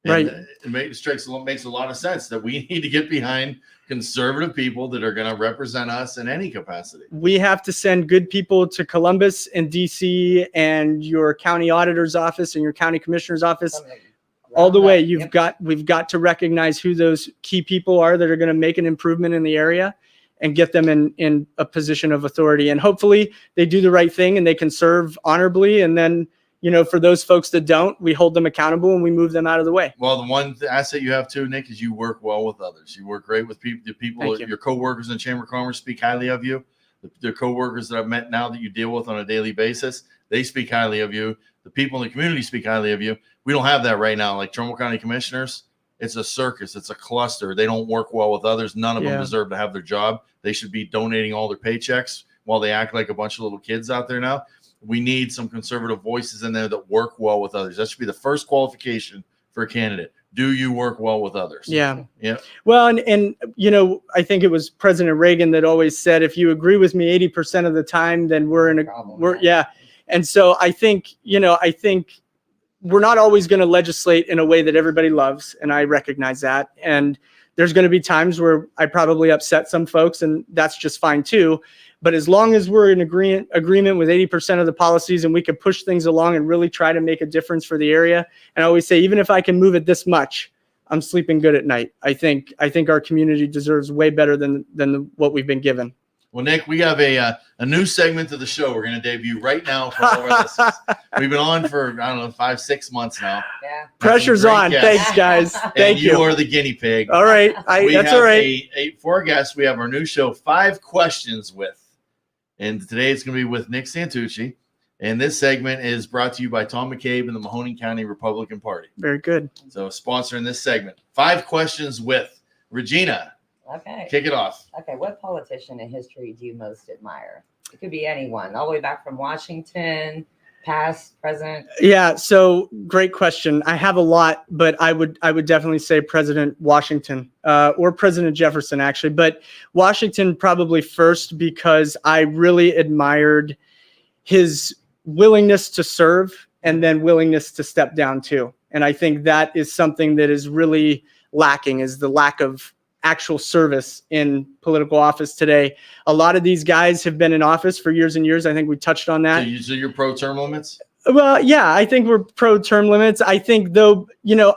And Right. it makes a lot of sense that we need to get behind conservative people that are going to represent us in any capacity. We have to send good people to Columbus and DC and your county auditor's office and your county commissioner's office. All the way. We've got to recognize who those key people are that are going to make an improvement in the area and get them in a position of authority. And hopefully they do the right thing and they can serve honorably. And then, you know, for those folks that don't, we hold them accountable and we move them out of the way. Well, the one asset you have too, Nick, is you work well with others. You work great with people. The people, your coworkers in the Chamber of Commerce speak highly of you. The coworkers that I've met now that you deal with on a daily basis, they speak highly of you. The people in the community speak highly of you. We don't have that right now. Like Trumbull County Commissioners, it's a circus. It's a cluster. They don't work well with others. None of them deserve to have their job. They should be donating all their paychecks while they act like a bunch of little kids out there now. We need some conservative voices in there that work well with others. That should be the first qualification for a candidate. Do you work well with others? Yeah. Yeah. Well, and you know, I think it was President Reagan that always said, if you agree with me 80% of the time, then we're And so I think we're not always going to legislate in a way that everybody loves. And I recognize that. And there's going to be times where I probably upset some folks, and that's just fine too. But as long as we're in agreement with 80% of the policies and we can push things along and really try to make a difference for the area. And I always say, even if I can move it this much, I'm sleeping good at night. I think our community deserves way better than what we've been given. Well, Nick, we have a new segment of the show we're going to debut right now for all our listeners. We've been on for, 5-6 months now. Yeah. Pressure's on. Guests. Thanks, guys. Thank you. You are the guinea pig. All right. That's all right. For our guests, we have our new show, 5 Questions With. And today it's going to be with Nick Santucci. And this segment is brought to you by Tom McCabe and the Mahoning County Republican Party. Very good. So sponsoring this segment, 5 Questions With. Regina. Okay. Kick it off. Okay. What politician in history do you most admire? It could be anyone, all the way back from Washington, past, present. Yeah. So great question. I have a lot, but I would definitely say President Washington or President Jefferson, actually. But Washington probably first, because I really admired his willingness to serve and then willingness to step down too. And I think that is something that is really lacking, is the lack of actual service in political office today. A lot of these guys have been in office for years and years. I think we touched on that. So you're pro term limits? Well, yeah, I think we're pro term limits. I think though,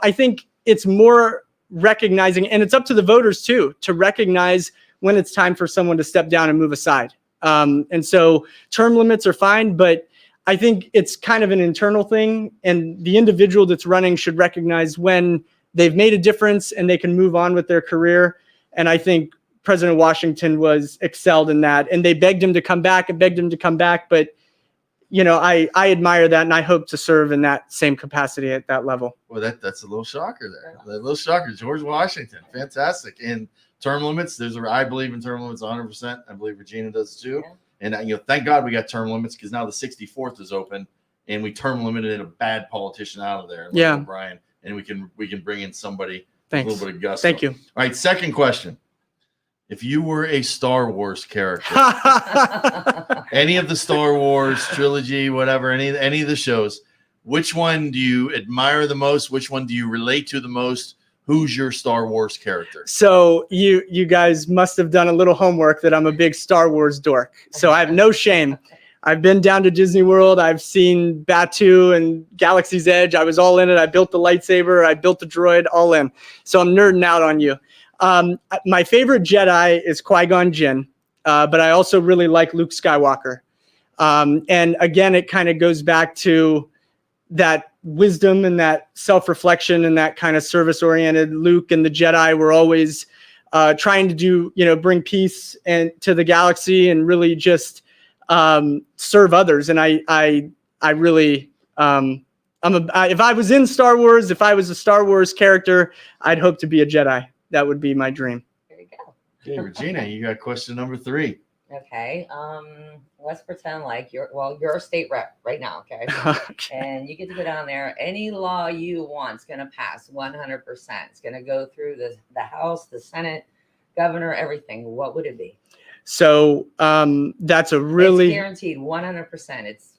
I think it's more recognizing, and it's up to the voters too, to recognize when it's time for someone to step down and move aside. And so term limits are fine, but I think it's kind of an internal thing, and the individual that's running should recognize when they've made a difference and they can move on with their career. And I think President Washington was excelled in that. And they begged him to come back and begged him to come back. But, I admire that, and I hope to serve in that same capacity at that level. Well, that's a little shocker there. A little shocker. George Washington. Fantastic. And term limits, I believe in term limits 100%. I believe Regina does too. Yeah. And, thank God we got term limits, because now the 64th is open and we term limited a bad politician out of there. Yeah. O'Brien. And we can bring in somebody Thanks. with a little bit of gusto. Thank you. All right, second question. If you were a Star Wars character, any of the Star Wars trilogy, whatever, any of the shows, which one do you admire the most? Which one do you relate to the most? Who's your Star Wars character? So you guys must have done a little homework that I'm a big Star Wars dork. So I have no shame. I've been down to Disney World. I've seen Batuu and Galaxy's Edge. I was all in it. I built the lightsaber. I built the droid, all in. So I'm nerding out on you. My favorite Jedi is Qui-Gon Jinn, but I also really like Luke Skywalker. And again, it kind of goes back to that wisdom and that self-reflection and that kind of service-oriented. Luke and the Jedi were always trying to do, bring peace to the galaxy and really just serve others. And I really, if I was in Star Wars, if I was a Star Wars character, I'd hope to be a Jedi. That would be my dream. There you go. Okay, Regina, you got question number 3. Okay. Let's pretend like you're a state rep right now. Okay. Okay. And you get to go down there. Any law you want is going to pass 100%. It's going to go through the House, the Senate, governor, everything, what would it be? So that's a really it's guaranteed 100%. It's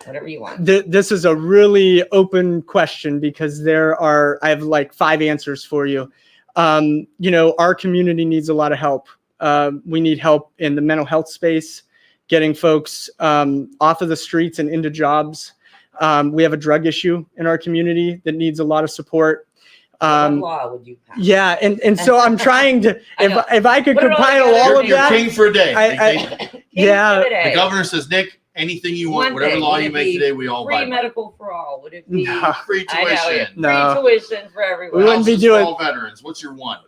whatever you want. This is a really open question because I have like 5 answers for you. Our community needs a lot of help. We need help in the mental health space, getting folks off of the streets and into jobs. We have a drug issue in our community that needs a lot of support. What law would you pass? Yeah, and so I'm trying to if I could Put it all compile together. all of You're that. king for a day. Yeah. The governor says, Nick, anything you want, One whatever thing, law would you it make be today, we all buy. free medical for all. Would it be No. Free I know, tuition. No. free tuition for everyone? We wouldn't be Houses doing- for all veterans. What's your one?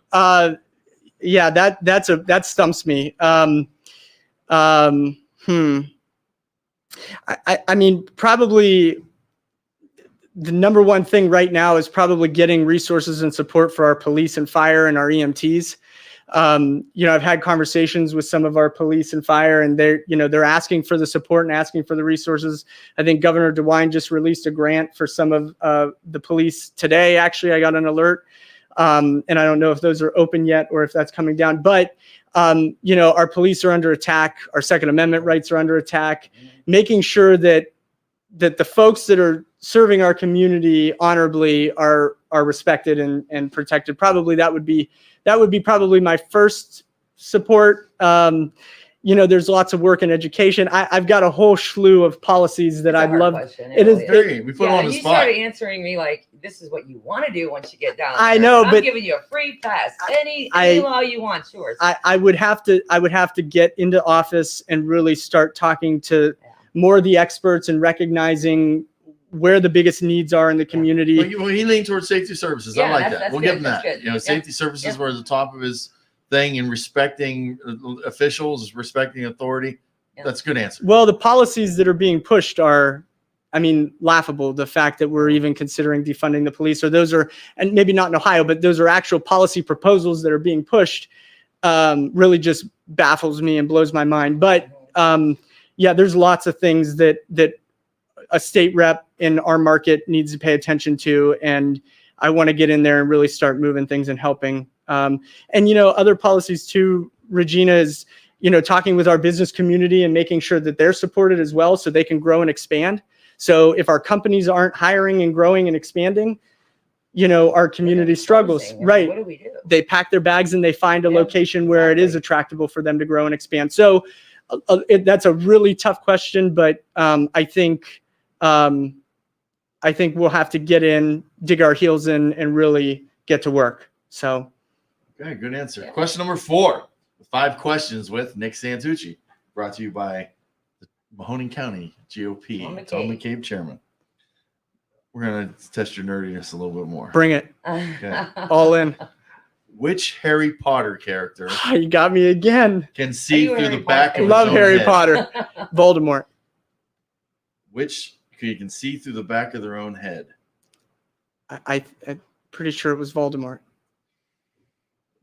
Yeah, that stumps me. I mean, probably the number one thing right now is probably getting resources and support for our police and fire and our EMTs. I've had conversations with some of our police and fire, and they're asking for the support and asking for the resources. I think Governor DeWine just released a grant for some of the police today. Actually, I got an alert, and I don't know if those are open yet or if that's coming down. But our police are under attack. Our Second Amendment rights are under attack. Making sure that the folks that are serving our community honorably are respected and protected. Probably that would be probably my first support. There's lots of work in education. I've got a whole slew of policies that I'd love. It is. We put on the you spot. started answering me like this is what you want to do once you get down there. I know, I'm but giving you a free pass. Any law you want, sure. I would have to get into office and really start talking to more of the experts and recognizing where the biggest needs are in the community. Well, he leaned towards safety services. I like that. We'll give him that. Safety services were at the top of his thing, and respecting officials, respecting authority. Yeah. That's a good answer. Well, the policies that are being pushed are, laughable. The fact that we're even considering defunding the police, and maybe not in Ohio, but those are actual policy proposals that are being pushed, really just baffles me and blows my mind. But there's lots of things that a state rep in our market needs to pay attention to, and I want to get in there and really start moving things and helping. Other policies too, Regina, is talking with our business community and making sure that they're supported as well, so they can grow and expand. So if our companies aren't hiring and growing and expanding, our community struggles. Right? What do we do? They pack their bags and they find a location where it is attractable for them to grow and expand. So that's a really tough question, but I think we'll have to dig our heels in, and really get to work. So. Okay, good answer. Yeah. Question number 4, 5 questions with Nick Santucci, brought to you by the Mahoning County GOP, Tom McCabe chairman. We're going to test your nerdiness a little bit more. Bring it. Okay. All in. Which Harry Potter character you got me again. can see through the back of his Love own Harry head? Potter. Voldemort. Which you can see through the back of their own head? I'm pretty sure it was Voldemort.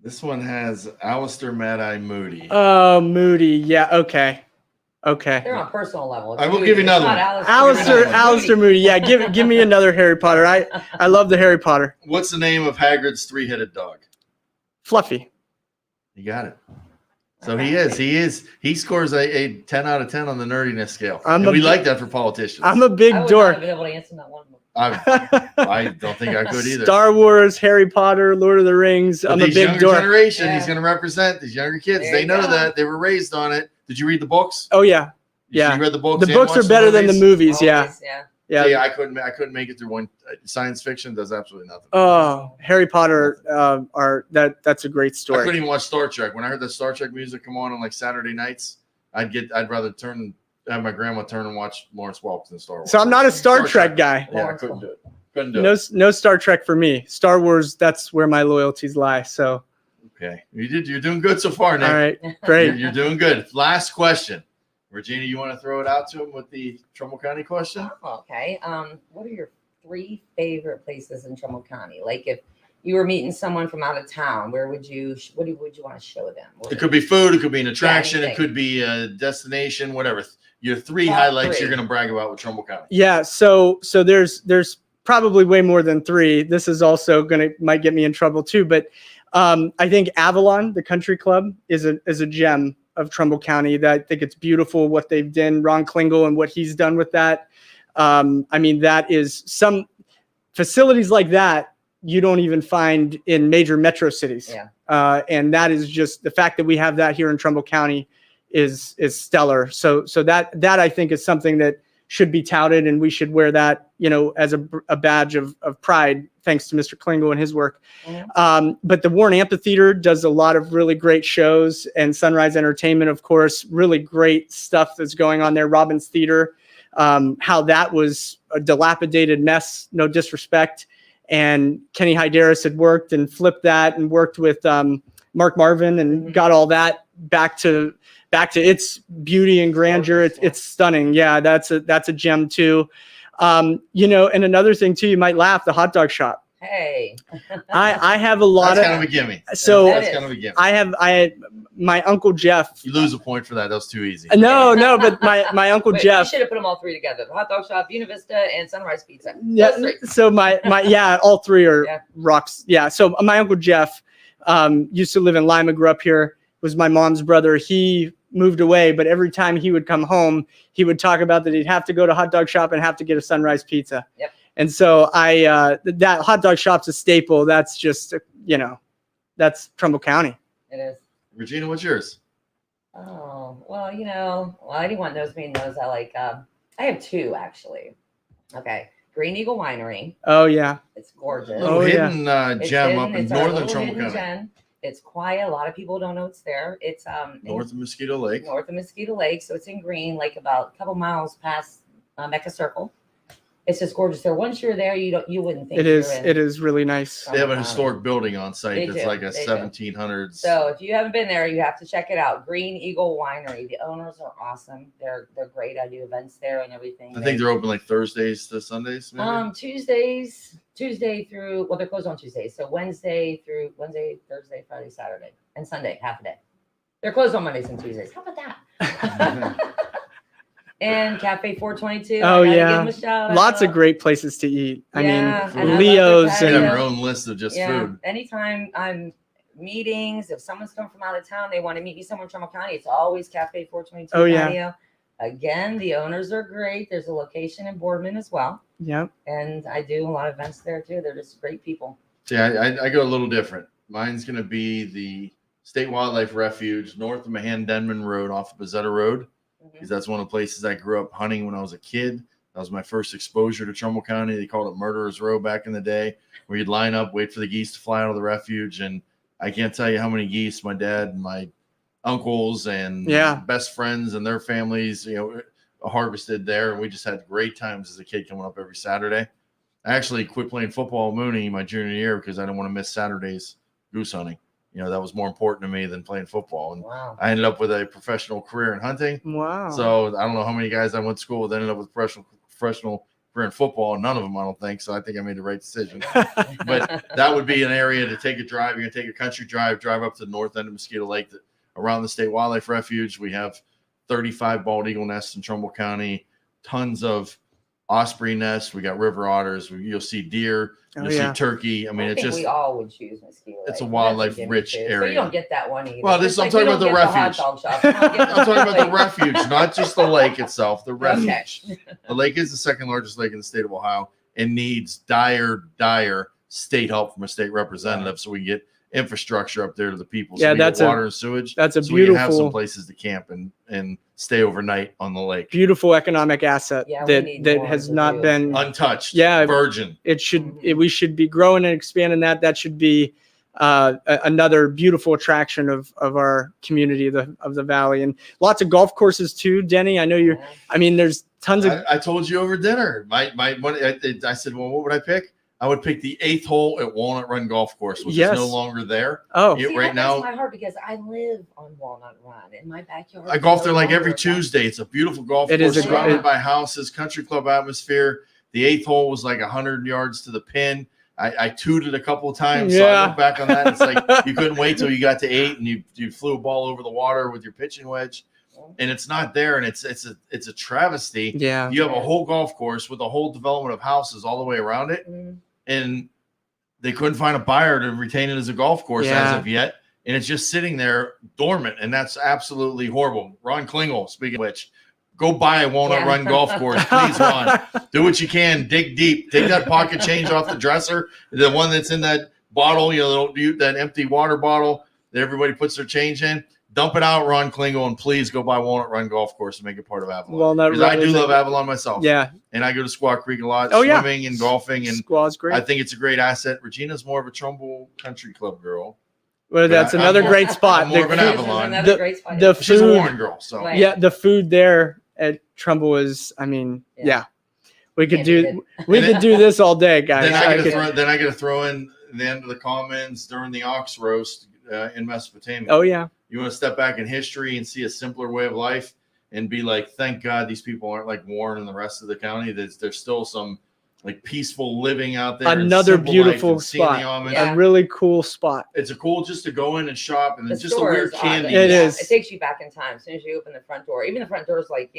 This one has Alistair Mad-Eye Moody. Oh, Moody. Yeah. Okay. They're on a personal level. I will give you another one. Alistair Moody. Yeah. Give me another Harry Potter. I love the Harry Potter. What's the name of Hagrid's 3-headed dog? Fluffy. You got it. So he scores a 10 out of 10 on the nerdiness scale. We like that for politicians. I'm a big dork. I would not have been able to answer that one. I don't think I could either. Star Wars, Harry Potter, Lord of the Rings. But I'm a big dork. Generation, he's going to represent these younger kids. They know that. They were raised on it. Did you read the books? Oh yeah. You read the books. The books are better than the movies. Always, yeah. I couldn't make it through one. Science fiction does absolutely nothing. Oh, Harry Potter that's a great story. I couldn't even watch Star Trek. When I heard the Star Trek music come on like Saturday nights, I'd rather have my grandma turn and watch Lawrence Welk than Star Wars. So I'm not a Star Trek guy. Yeah, I couldn't do it. No Star Trek for me. Star Wars, that's where my loyalties lie. So okay. You're doing good so far, Nick. All right. Great. You're doing good. Last question. Regina, you want to throw it out to him with the Trumbull County question? Oh, okay. What are your 3 favorite places in Trumbull County? Like if you were meeting someone from out of town, what would you want to show them? It could be food, it could be an attraction, it could be a destination, whatever. Your 3 highlights you're going to brag about with Trumbull County. Yeah, so there's probably way more than 3. This is also might get me in trouble too, but I think Avalon, the country club, is a gem of Trumbull County. That I think it's beautiful what they've done. Ron Klingel and what he's done with that. I mean, that is some facilities like that you don't even find in major metro cities. Yeah. And that is just the fact that we have that here in Trumbull County is stellar. So that I think is something that should be touted, and we should wear that, as a badge of pride, thanks to Mr. Klingel and his work. Mm-hmm. But the Warren Amphitheater does a lot of really great shows, and Sunrise Entertainment, of course, really great stuff that's going on there. Robbins Theater, how that was a dilapidated mess, no disrespect. And Kenny Hyderis had worked and flipped that and worked with Mark Marvin and got all that back to its beauty and grandeur. It's stunning. Yeah, that's a gem too. And another thing too, you might laugh, the hot dog shop. Hey. I have a lot That's of kind of a gimme. So That's kind of a gimme. My Uncle Jeff. You lose a point for that. That was too easy. No, but my Uncle Wait, Jeff. You should have put them all three together: the hot dog shop, Buena Vista, and Sunrise Pizza. Yeah. Those three. So my all three are Yeah. rocks. Yeah. So my Uncle Jeff used to live in Lima, grew up here, was my mom's brother. He moved away, but every time he would come home, he would talk about that he'd have to go to hot dog shop and have to get a Sunrise Pizza. Yep. And so that hot dog shop's a staple. That's just, that's Trumbull County. It is. Regina, what's yours? Oh, well, anyone knows me knows I have two actually. Okay. Green Eagle Winery. Oh yeah. It's gorgeous. Oh, yeah. Hidden It's gem hidden. up in It's our northern little Trumbull hidden County. gem. It's quiet. A lot of people don't know it's there. It's North of Mosquito Lake. north of Mosquito Lake, so it's in green, like about a couple miles past Mecca Circle. It's just gorgeous there. Once you're there, you wouldn't think It is. you're in It is really nice. They have a historic building on site They that's do. like a They do. 1700s. So if you haven't been there, you have to check it out. Green Eagle Winery. The owners are awesome. They're great. I do events there and everything. I think they're open like Thursdays to Sundays. Maybe? Tuesday through they're closed on Tuesdays. So Wednesday, Thursday, Friday, Saturday, and Sunday, half a day. They're closed on Mondays and Tuesdays. How about that? And Cafe 422. Oh, I gotta yeah. give them a shout Lots out. of great places to eat. Yeah, I and mean, I love Leo's They their have and their own list of just food. Anytime I'm meetings, if someone's come from out of town, they want to meet me somewhere in Trumbull County, it's always Cafe 422 Oh, yeah. patio. Again, the owners are great. There's a location in Boardman as well. yeah. And I do a lot of events there too. They're just great people. See, I go a little different. Mine's going to be the State Wildlife Refuge north of Mahan-Denman Road off of Bezetta Road, because that's one of the places I grew up hunting when I was a kid. That was my first exposure to Trumbull County. They called it Murderer's Row back in the day, where you'd line up, wait for the geese to fly out of the refuge. And I can't tell you how many geese my dad and my uncles and best friends and their families, harvested there. And we just had great times as a kid coming up every Saturday. I actually quit playing football at Mooney my junior year because I didn't want to miss Saturdays goose hunting. That was more important to me than playing football. And Wow. I ended up with a professional career in hunting. Wow. So I don't know how many guys I went to school with ended up with professional career in football. None of them, I don't think. So I think I made the right decision. But that would be an area to take a drive. You're going to take a country drive up to the north end of Mosquito Lake, around the State Wildlife Refuge. We have 35 bald eagle nests in Trumbull County, tons of osprey nests. We got river otters. You'll see deer. You'll see turkey. I mean, think we all would choose Mosquito Lake. It's a That's wildlife-rich gimme too. area. So you don't get that one either. Well, I'm talking about the refuge. I'm talking about the refuge, not just the lake itself. The refuge. Okay. The lake is the second largest lake in the state of Ohio and needs dire state help from a state representative, so we can get infrastructure up there to the people. So we get water and sewage. That's a so we can have some beautiful places to camp and stay overnight on the lake. beautiful economic asset Yeah, we need that more has to not do. been Untouched. Yeah. Virgin. it should we should be growing and expanding that should be another beautiful attraction of our community of the valley, and lots of golf courses too. Denny, I know you're there's tons of I told you over dinner. I said, well, what would I pick? I would pick the 8th hole at Walnut Run Golf Course, which is no longer there. oh Yeah, See, right that now, breaks my heart because I live on Walnut Run in my backyard. I golf there like every Tuesday. Tuesday. It's a beautiful golf It course is surrounded by houses, country club atmosphere. The 8th hole was like 100 yards to the pin. I tooted a couple of times, so I look back on that. It's like you couldn't wait till you got to 8 and you flew a ball over the water with your pitching wedge, and it's not there, and it's a travesty. yeah You have a whole golf course with a whole development of houses all the way around it, and they couldn't find a buyer to retain it as a golf course Yeah. as of yet. And it's just sitting there dormant. And that's absolutely horrible. Ron Klingel, speaking of which, go buy a Walnut Run golf course. Please, Ron. Do what you can. Dig deep. Take that pocket change off the dresser. The one that's in that bottle, that empty water bottle that everybody puts their change in. Dump it out, Ron Klingel, and please go buy Walnut Run golf course and make it part of Avalon. Walnut Because I Run do is love Avalon myself. Yeah. And I go to Squaw Creek a lot, Oh, yeah. swimming and golfing. And Squaw's great. I think it's a great asset. Regina's more of a Trumbull Country Club girl. Well, that's I'm another more- great spot. I'm more of an The- Avalon. Another great spot. the She's a food- Warren girl. So Right. Yeah, the food there at Trumbull is, I mean, yeah. We could Can't beat do this all day, guys. then I could- got to throw in the end of the Commons during the ox roast in Mesopotamia. oh yeah. You want to step back in history and see a simpler way of life and be like, thank God these people aren't like Warren and the rest of the county. There's still some like peaceful living out there. and Another simple beautiful life and seeing spot. the almonds. Yeah. A really cool spot. It's a cool just to go in and shop and The it's just a store weird is candy. awesome. It is. It takes you back in time as soon as you open the front door. Even the front door is like,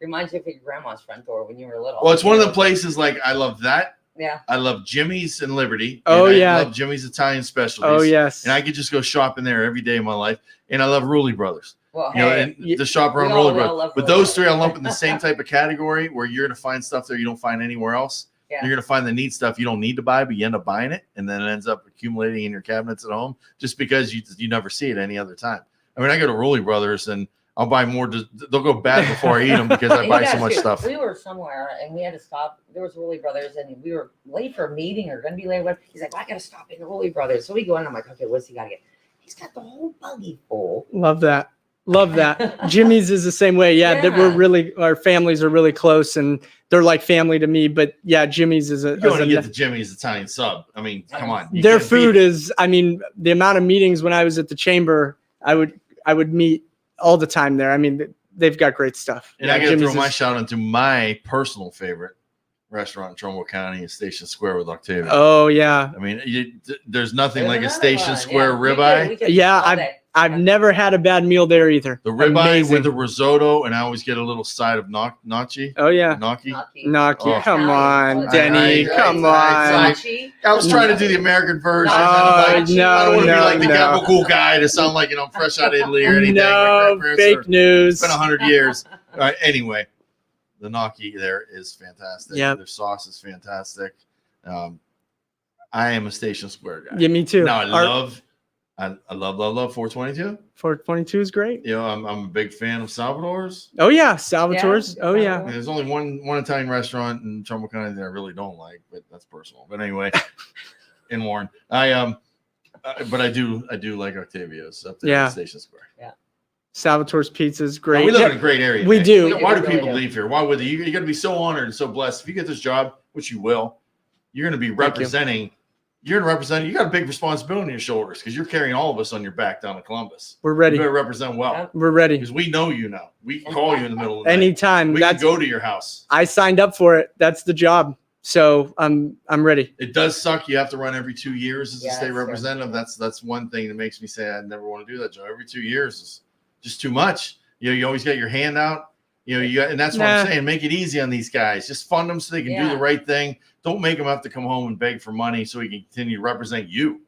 reminds you of your grandma's front door when you were little. Well, it's one of the places like I love that. Yeah. I love Jimmy's and Liberty. Oh, and yeah. I love Jimmy's Italian specialties. Oh yes. And I could just go shopping there every day of my life. And I love Rulli Brothers. Well, And the shop around we all Rulli Brothers. love But Rulli those three I Brothers. lump in the same type of category where you're going to find stuff there you don't find anywhere else. Yeah. You're going to find the neat stuff you don't need to buy, but you end up buying it. And then it ends up accumulating in your cabinets at home just because you never see it any other time. I mean, I go to Rulli Brothers and I'll buy more. They'll go bad before I eat them because I You buy guys so much too. stuff. We were somewhere and we had to stop. There was Rulli Brothers and we were late for a meeting or going to be late. He's like, well, I got to stop in Rulli Brothers. So we go in. I'm like, okay, what's he got to get? He's got the whole buggy full. Love that. Love that. Jimmy's is the same way. Yeah, that our families are really close and they're like family to me. But yeah, Jimmy's is You want to get the Jimmy's Italian sub. I mean, come on. You their can't food beat it. is, I mean, the amount of meetings when I was at the chamber, I would meet all the time there. I mean, they've got great stuff. And I got to Jimmy's throw my is- shout out to my personal favorite restaurant in Trumbull County is Station Square with Octavia. Oh yeah. I mean, there's nothing There's like a another Station one. Square Yeah, we ribeye. could Yeah, all day. I've never had a bad meal there either. The ribeye Amazing. with the risotto, and I always get a little side of gnocchi. Oh yeah. Gnocchi. Knocky, Oh. come on, I- Denny, I- come I- on. Sachi. I was trying to do the American version. Oh, and I'm like, no, I don't want to no, be like the no. gabagool guy to sound like I'm fresh out of Italy or anything. My No, grandparents fake are- news. It's been 100 years. All right, anyway, the gnocchi there is fantastic. Yep. Their sauce is fantastic. I am a Station Square guy. Yeah, me too. Now Our- I love 422. 422 is great. You know, I'm a big fan of Salvador's. Oh yeah, Salvatore's. Yeah, Oh yeah. Salvador. There's only one Italian restaurant in Trumbull County that I really don't like, but that's personal. But anyway, in Warren, but I do like Octavia's up there Yeah. at Station Square. Salvatore's pizza is Now, great. we live Yeah, in a great area. We Nick. do. Why do We really people do. leave here? Why would they? You're going to be so honored and so blessed if you get this job, which you will. You're going to be you. representing. You're going to represent. You got a big responsibility on your shoulders because you're carrying all of us on your back down to Columbus. We're You ready. better represent well Yep. We're ready. because we know you now. We can call you in the middle of the night. Anytime. We can That's go to your house. I signed up for it. That's the job. So I'm ready. It does suck. You have to run every 2 years as a Yeah, state that's true. representative. That's one thing that makes me say I never want to do that job. Every 2 years is just too much. You always got your hand out. And that's what I'm Nah. saying. Make it easy on these guys. Just fund them so they can do Yeah. the right thing. Don't make them have to come home and beg for money so he can continue to represent you.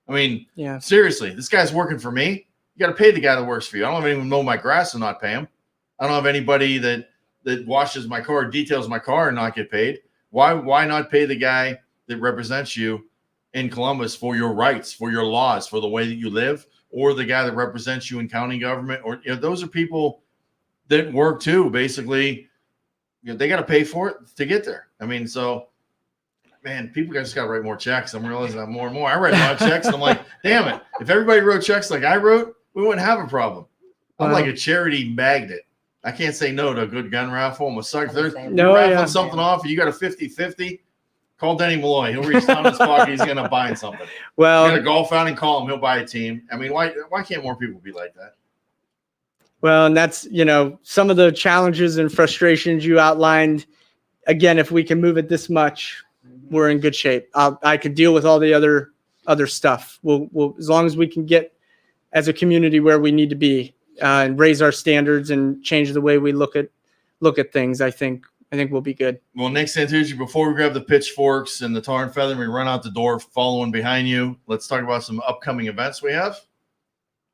I mean, Yeah. seriously, this guy's working for me. You got to pay the guy that works for you. I don't have anyone mow my grass and not pay him. I don't have anybody that washes my car, details my car, and not get paid. Why not pay the guy that represents you in Columbus for your rights, for your laws, for the way that you live, or the guy that represents you in county government? Or those are people that work too. Basically, they got to pay for it to get there. I mean, so. Man, people just got to write more checks. I'm realizing that more and more. I write a lot of checks, and I'm like, damn it. If everybody wrote checks like I wrote, we wouldn't have a problem. I'm Wow. like a charity magnet. I can't say no to a good gun raffle. I'm a sucker. I'm the There's same. No, raffling yeah. something off, and you got a 50-50, call Denny Malloy. He'll reach down his pocket. He's going to buy something. You got a Well, golf outing, call him. He'll buy a team. I mean, why can't more people be like that? and that's, some of the challenges and frustrations you outlined. Again, if we can move it this much, we're in good shape. I could deal with all the other stuff. We'll as long as we can get as a community where we need to be and raise our standards and change the way we look at things. I think I think we'll be good. Well, Nick Santucci, before we grab the pitchforks and the tar and feather and we run out the door following behind you, let's talk about some upcoming events we have.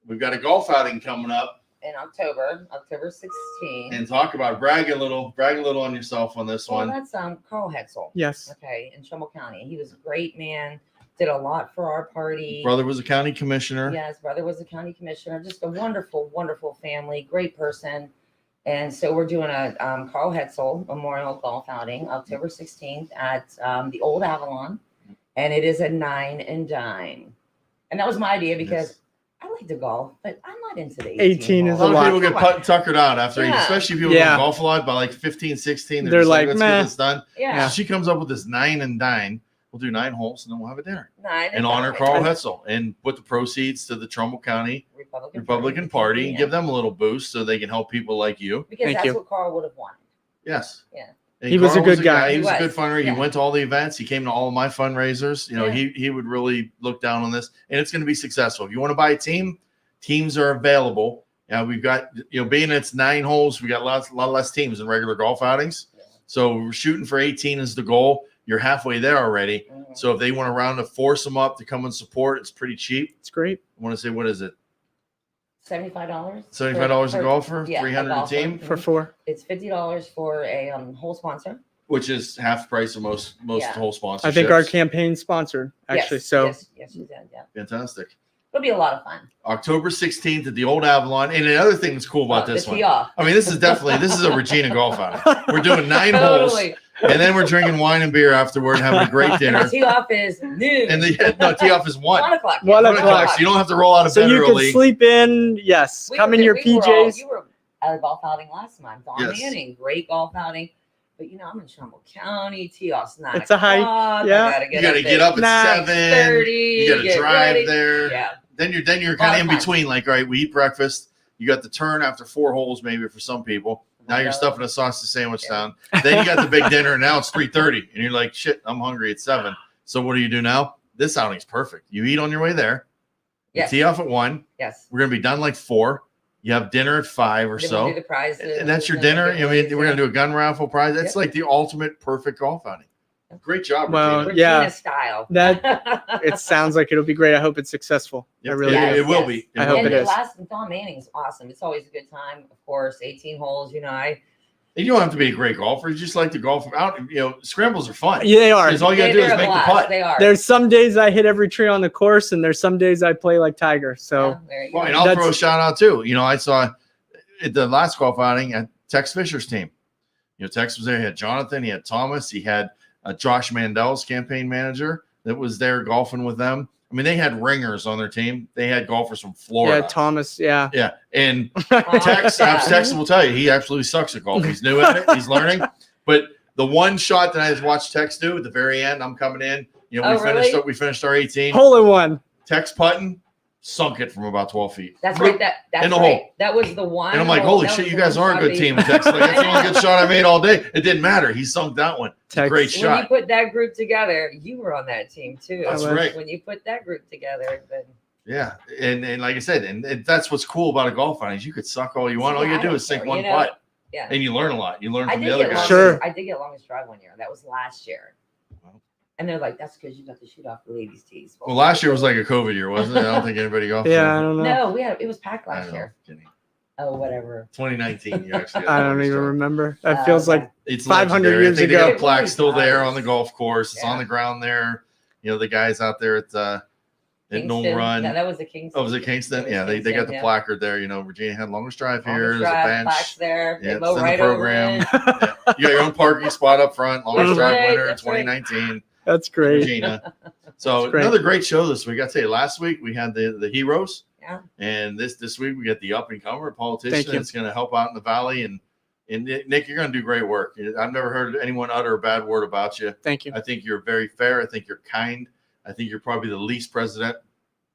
We've got a golf outing coming up In October 16th. and talk about brag a little on yourself on this Well, one. that's Carl Hetzel. Yes. Okay, in Trumbull County. He was a great man. Did a lot for our party. Brother was a county commissioner. Yeah, his brother was a county commissioner. Just a wonderful, wonderful family. Great person. And so we're doing a Carl Hetzel Memorial Golf outing October 16th at the Old Avalon. And it is a 9 and dine. And that was my idea because I like to golf, but I'm not into the 18 is A lot of people get Come on. tuckered out after, Yeah. especially if people Yeah. don't golf a lot by like 15, 16. They're just like, let's meh. get this done. Yeah. So she comes up with this 9 and dine. We'll do 9 holes and then we'll have a dinner 9 and honor Carl Hetzel and put the proceeds to the Trumbull County Republican Party and give them a little boost so they can help people like you. Because Thank that's you. what Carl would have wanted. Yes. Yeah. And He was a Carl good guy. He was a He good was. fundraiser. Yeah. He went to all the events. He came to all of my fundraisers. You know, Yeah. he would really look down on this, and it's going to be successful. If you want to buy a team, teams are available. Yeah, we've got, being it's 9 holes, we got a lot less teams than regular golf outings. Yeah. So we're shooting for 18 is the goal. You're halfway there already. Mhm. So if they want a round to force them up to come and support, it's pretty cheap. It's great. I want to say, what is it? $75. $75 a golfer, yeah, 300 a golfer. team, For 4. It's $50 for a whole sponsor. which is half price of most Yeah. whole sponsorships. I think our campaign sponsored, actually. Yes, So yes, you did. Yeah, Fantastic. it'll be a lot of fun. October 16th at the Old Avalon. And another thing that's cool about The this one. tee off. I mean, this is a Regina golf outing. We're doing 9 holes, Totally. and then we're drinking wine and beer afterward, having a great And the dinner. tee off is noon. And the tee off is 1. 1 o'clock. 1 1 o'clock. o'clock. So you don't have to roll out of so bed you early. can sleep in. Yes. Come in your PJs. You were at a golf outing last month. Don Yes. Manning, great golf outing. But I'm in Trumbull County. Tee off's 9 It's a hike, o'clock. yeah. I gotta You got to get up at 6:30. 7. You got to get drive ready. there. Yeah. Then you're kind Lot of of in fun. between. Like, all right, we eat breakfast. You got the turn after 4 holes, maybe for some people. Now you're stuffing a sausage sandwich Yeah. down. Then you got the big dinner, and now it's 3:30, and you're like, shit, I'm hungry at 7. So what do you do now? This outing's perfect. You eat on your way there. You Yes. tee off at 1. Yes. We're gonna be done like 4. You have dinner at 5 or Then we'll so, do the prizes, and that's your and then dinner. the I mean, giveaways, we're gonna do a gun raffle prize. That's Yep. like the ultimate perfect golf outing. Great job, Well, Regina. yeah. Regina style. That- It sounds like it'll be great. I hope it's successful. I really Yes. do. It will be. I hope And it the is. last Don Manning's awesome. It's always a good time. Of course, 18 holes. And you don't have to be a great golfer. You just like to golf out. Scrambles are fun. Yeah, they are. Because all you gotta do is they're a make the blast. putt. They are. There's some days I hit every tree on the course, and there's some days I play like Tiger. So Yeah, there you Well, go. and I'll That's- throw a shout out too. I saw at the last golf outing at Tex Fisher's team. Tex was there. He had Jonathan. He had Thomas. He had Josh Mandel's campaign manager that was there golfing with them. I mean, they had ringers on their team. They had golfers from Florida. yeah, Thomas. Yeah. Yeah, and Oh, Tex, yeah. Tex will tell you he absolutely sucks at golf. He's new at it. He's learning. But the one shot that I just watched Tex do at the very end, I'm coming in. Oh, really? We finished our 18. Hole in one. Tex putting, sunk it from about 12 feet. That's right. That's in the right. hole. That was the one. And I'm like, hole. holy That shit, was you the guys one are a good shot team. that- Tex, like, that's the only good shot I made all day. It didn't matter. He sunk that one. Tex. Great When you shot. put that group together, you were on that team too. That's was. right. When you put that group together, then Yeah. And like I said, and that's what's cool about a golf outing is you could suck all you want. All Yeah, you I do don't is sink care, one you know? putt. yeah. And you learn a lot. You learn I from did the other get guys. longest, Sure. I did get longest drive one year. That was last year. Wow. And they're like, that's because you got to shoot off the ladies' tees. Well, last year was like a COVID year, wasn't it? I don't think anybody golfed. Yeah, I don't know. No, it was packed I last know. year. Kidding. Oh, whatever. 2019, you actually. had I the don't longest even drive. remember. It feels like It's 500 legendary. years I think ago. They got It a plaque really still there does. on the golf course. It's on Yeah. the ground there. The guys out there at Knoll Kingston. Run. Yeah, that was the Kingston. Oh, was it Kingston? It was Yeah, they got the yeah. placard there. Regina had longest drive here. Longest There's a drive, bench. plaques there. Yeah, They it's mow in right the over program. it. Yeah. You got your own parking spot up front. Longest That's drive right, winner in that's right. 2019. that's great. Regina. So That's great. another great show this week. I tell you, last week we had the heroes, Yeah. and this week we got the up and comer politician Thank you. that's going to help out in the valley. And Nick, you're going to do great work. I've never heard anyone utter a bad word about you. Thank you. I think you're very fair. I think you're kind. I think you're probably the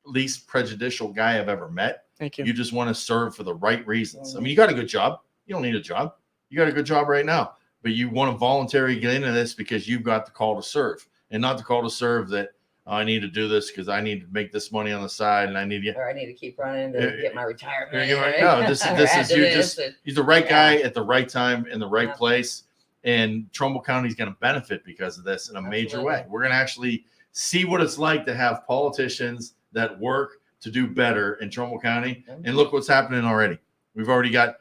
least prejudicial guy I've ever met. Thank you. You just want to serve for the right reasons. I mean, you got a good job. You don't need a job. You got a good job right now, but you want to voluntarily get into this because you've got the call to serve, and not the call to serve that I need to do this because I need to make this money on the side and I need to. Or I need to keep running to Yeah, get my retirement. yeah, right? no, this Or is add you to just- this, and- He's the right Yeah. guy at the right time in the right Yeah. place. And Trumbull County is going to benefit because of this in a major way. We're going to actually see what it's like to have politicians that work to do better in Trumbull County. And look what's happening already. We've already got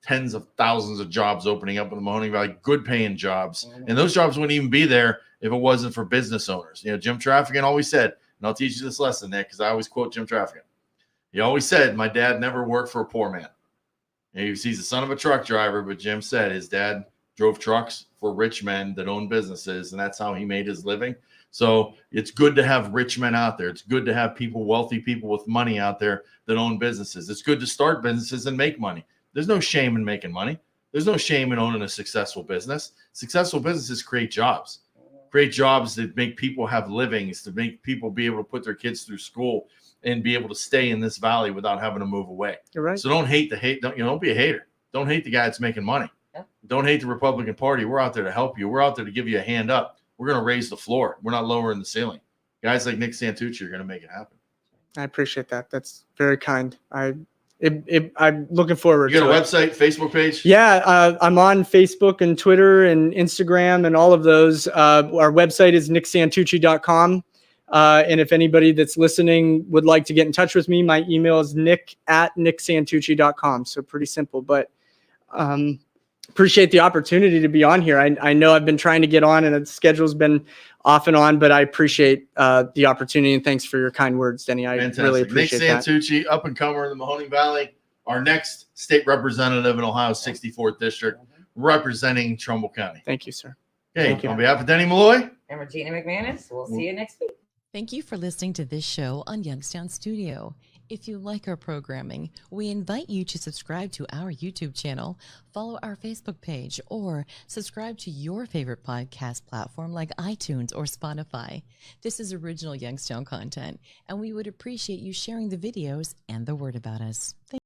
tens of thousands of jobs opening up in the Mahoning Valley, good paying jobs. And those jobs wouldn't even be there if it wasn't for business owners. You know, Jim Traffican always said, and I'll teach you this lesson, Nick, because I always quote Jim Traffican. He always said, my dad never worked for a poor man. And he's the son of a truck driver, but Jim said his dad drove trucks for rich men that own businesses, and that's how he made his living. So it's good to have rich men out there. It's good to have people, wealthy people with money out there that own businesses. It's good to start businesses and make money. There's no shame in making money. There's no shame in owning a successful business. Successful businesses create jobs that make people have livings, to make people be able to put their kids through school and be able to stay in this valley without having to move away. You're right. So don't hate. Don't be a hater. Don't hate the guy that's making money. Yeah. Don't hate the Republican Party. We're out there to help you. We're out there to give you a hand up. We're going to raise the floor. We're not lowering the ceiling. Guys like Nick Santucci are going to make it happen. I appreciate that. That's very kind. I'm looking forward. You got to a it. website, Facebook page? Yeah, I'm on Facebook and Twitter and Instagram and all of those. Our website is nicksantucci.com. And if anybody that's listening would like to get in touch with me, my email is nick@nicksantucci.com. So pretty simple, but appreciate the opportunity to be on here. I know I've been trying to get on and the schedule's been off and on, but I appreciate the opportunity, and thanks for your kind words, Denny. I Fantastic. really appreciate Nick that. Santucci, up and comer in the Mahoning Valley, our next state representative in Ohio's 64th district, representing Trumbull County. Thank you, sir. Okay, Thank you. on behalf of Denny Malloy And Regina McManus, we'll see you next week. Thank you for listening to this show on Youngstown Studio. If you like our programming, we invite you to subscribe to our YouTube channel, follow our Facebook page, or subscribe to your favorite podcast platform like iTunes or Spotify. This is original Youngstown content, and we would appreciate you sharing the videos and the word about us.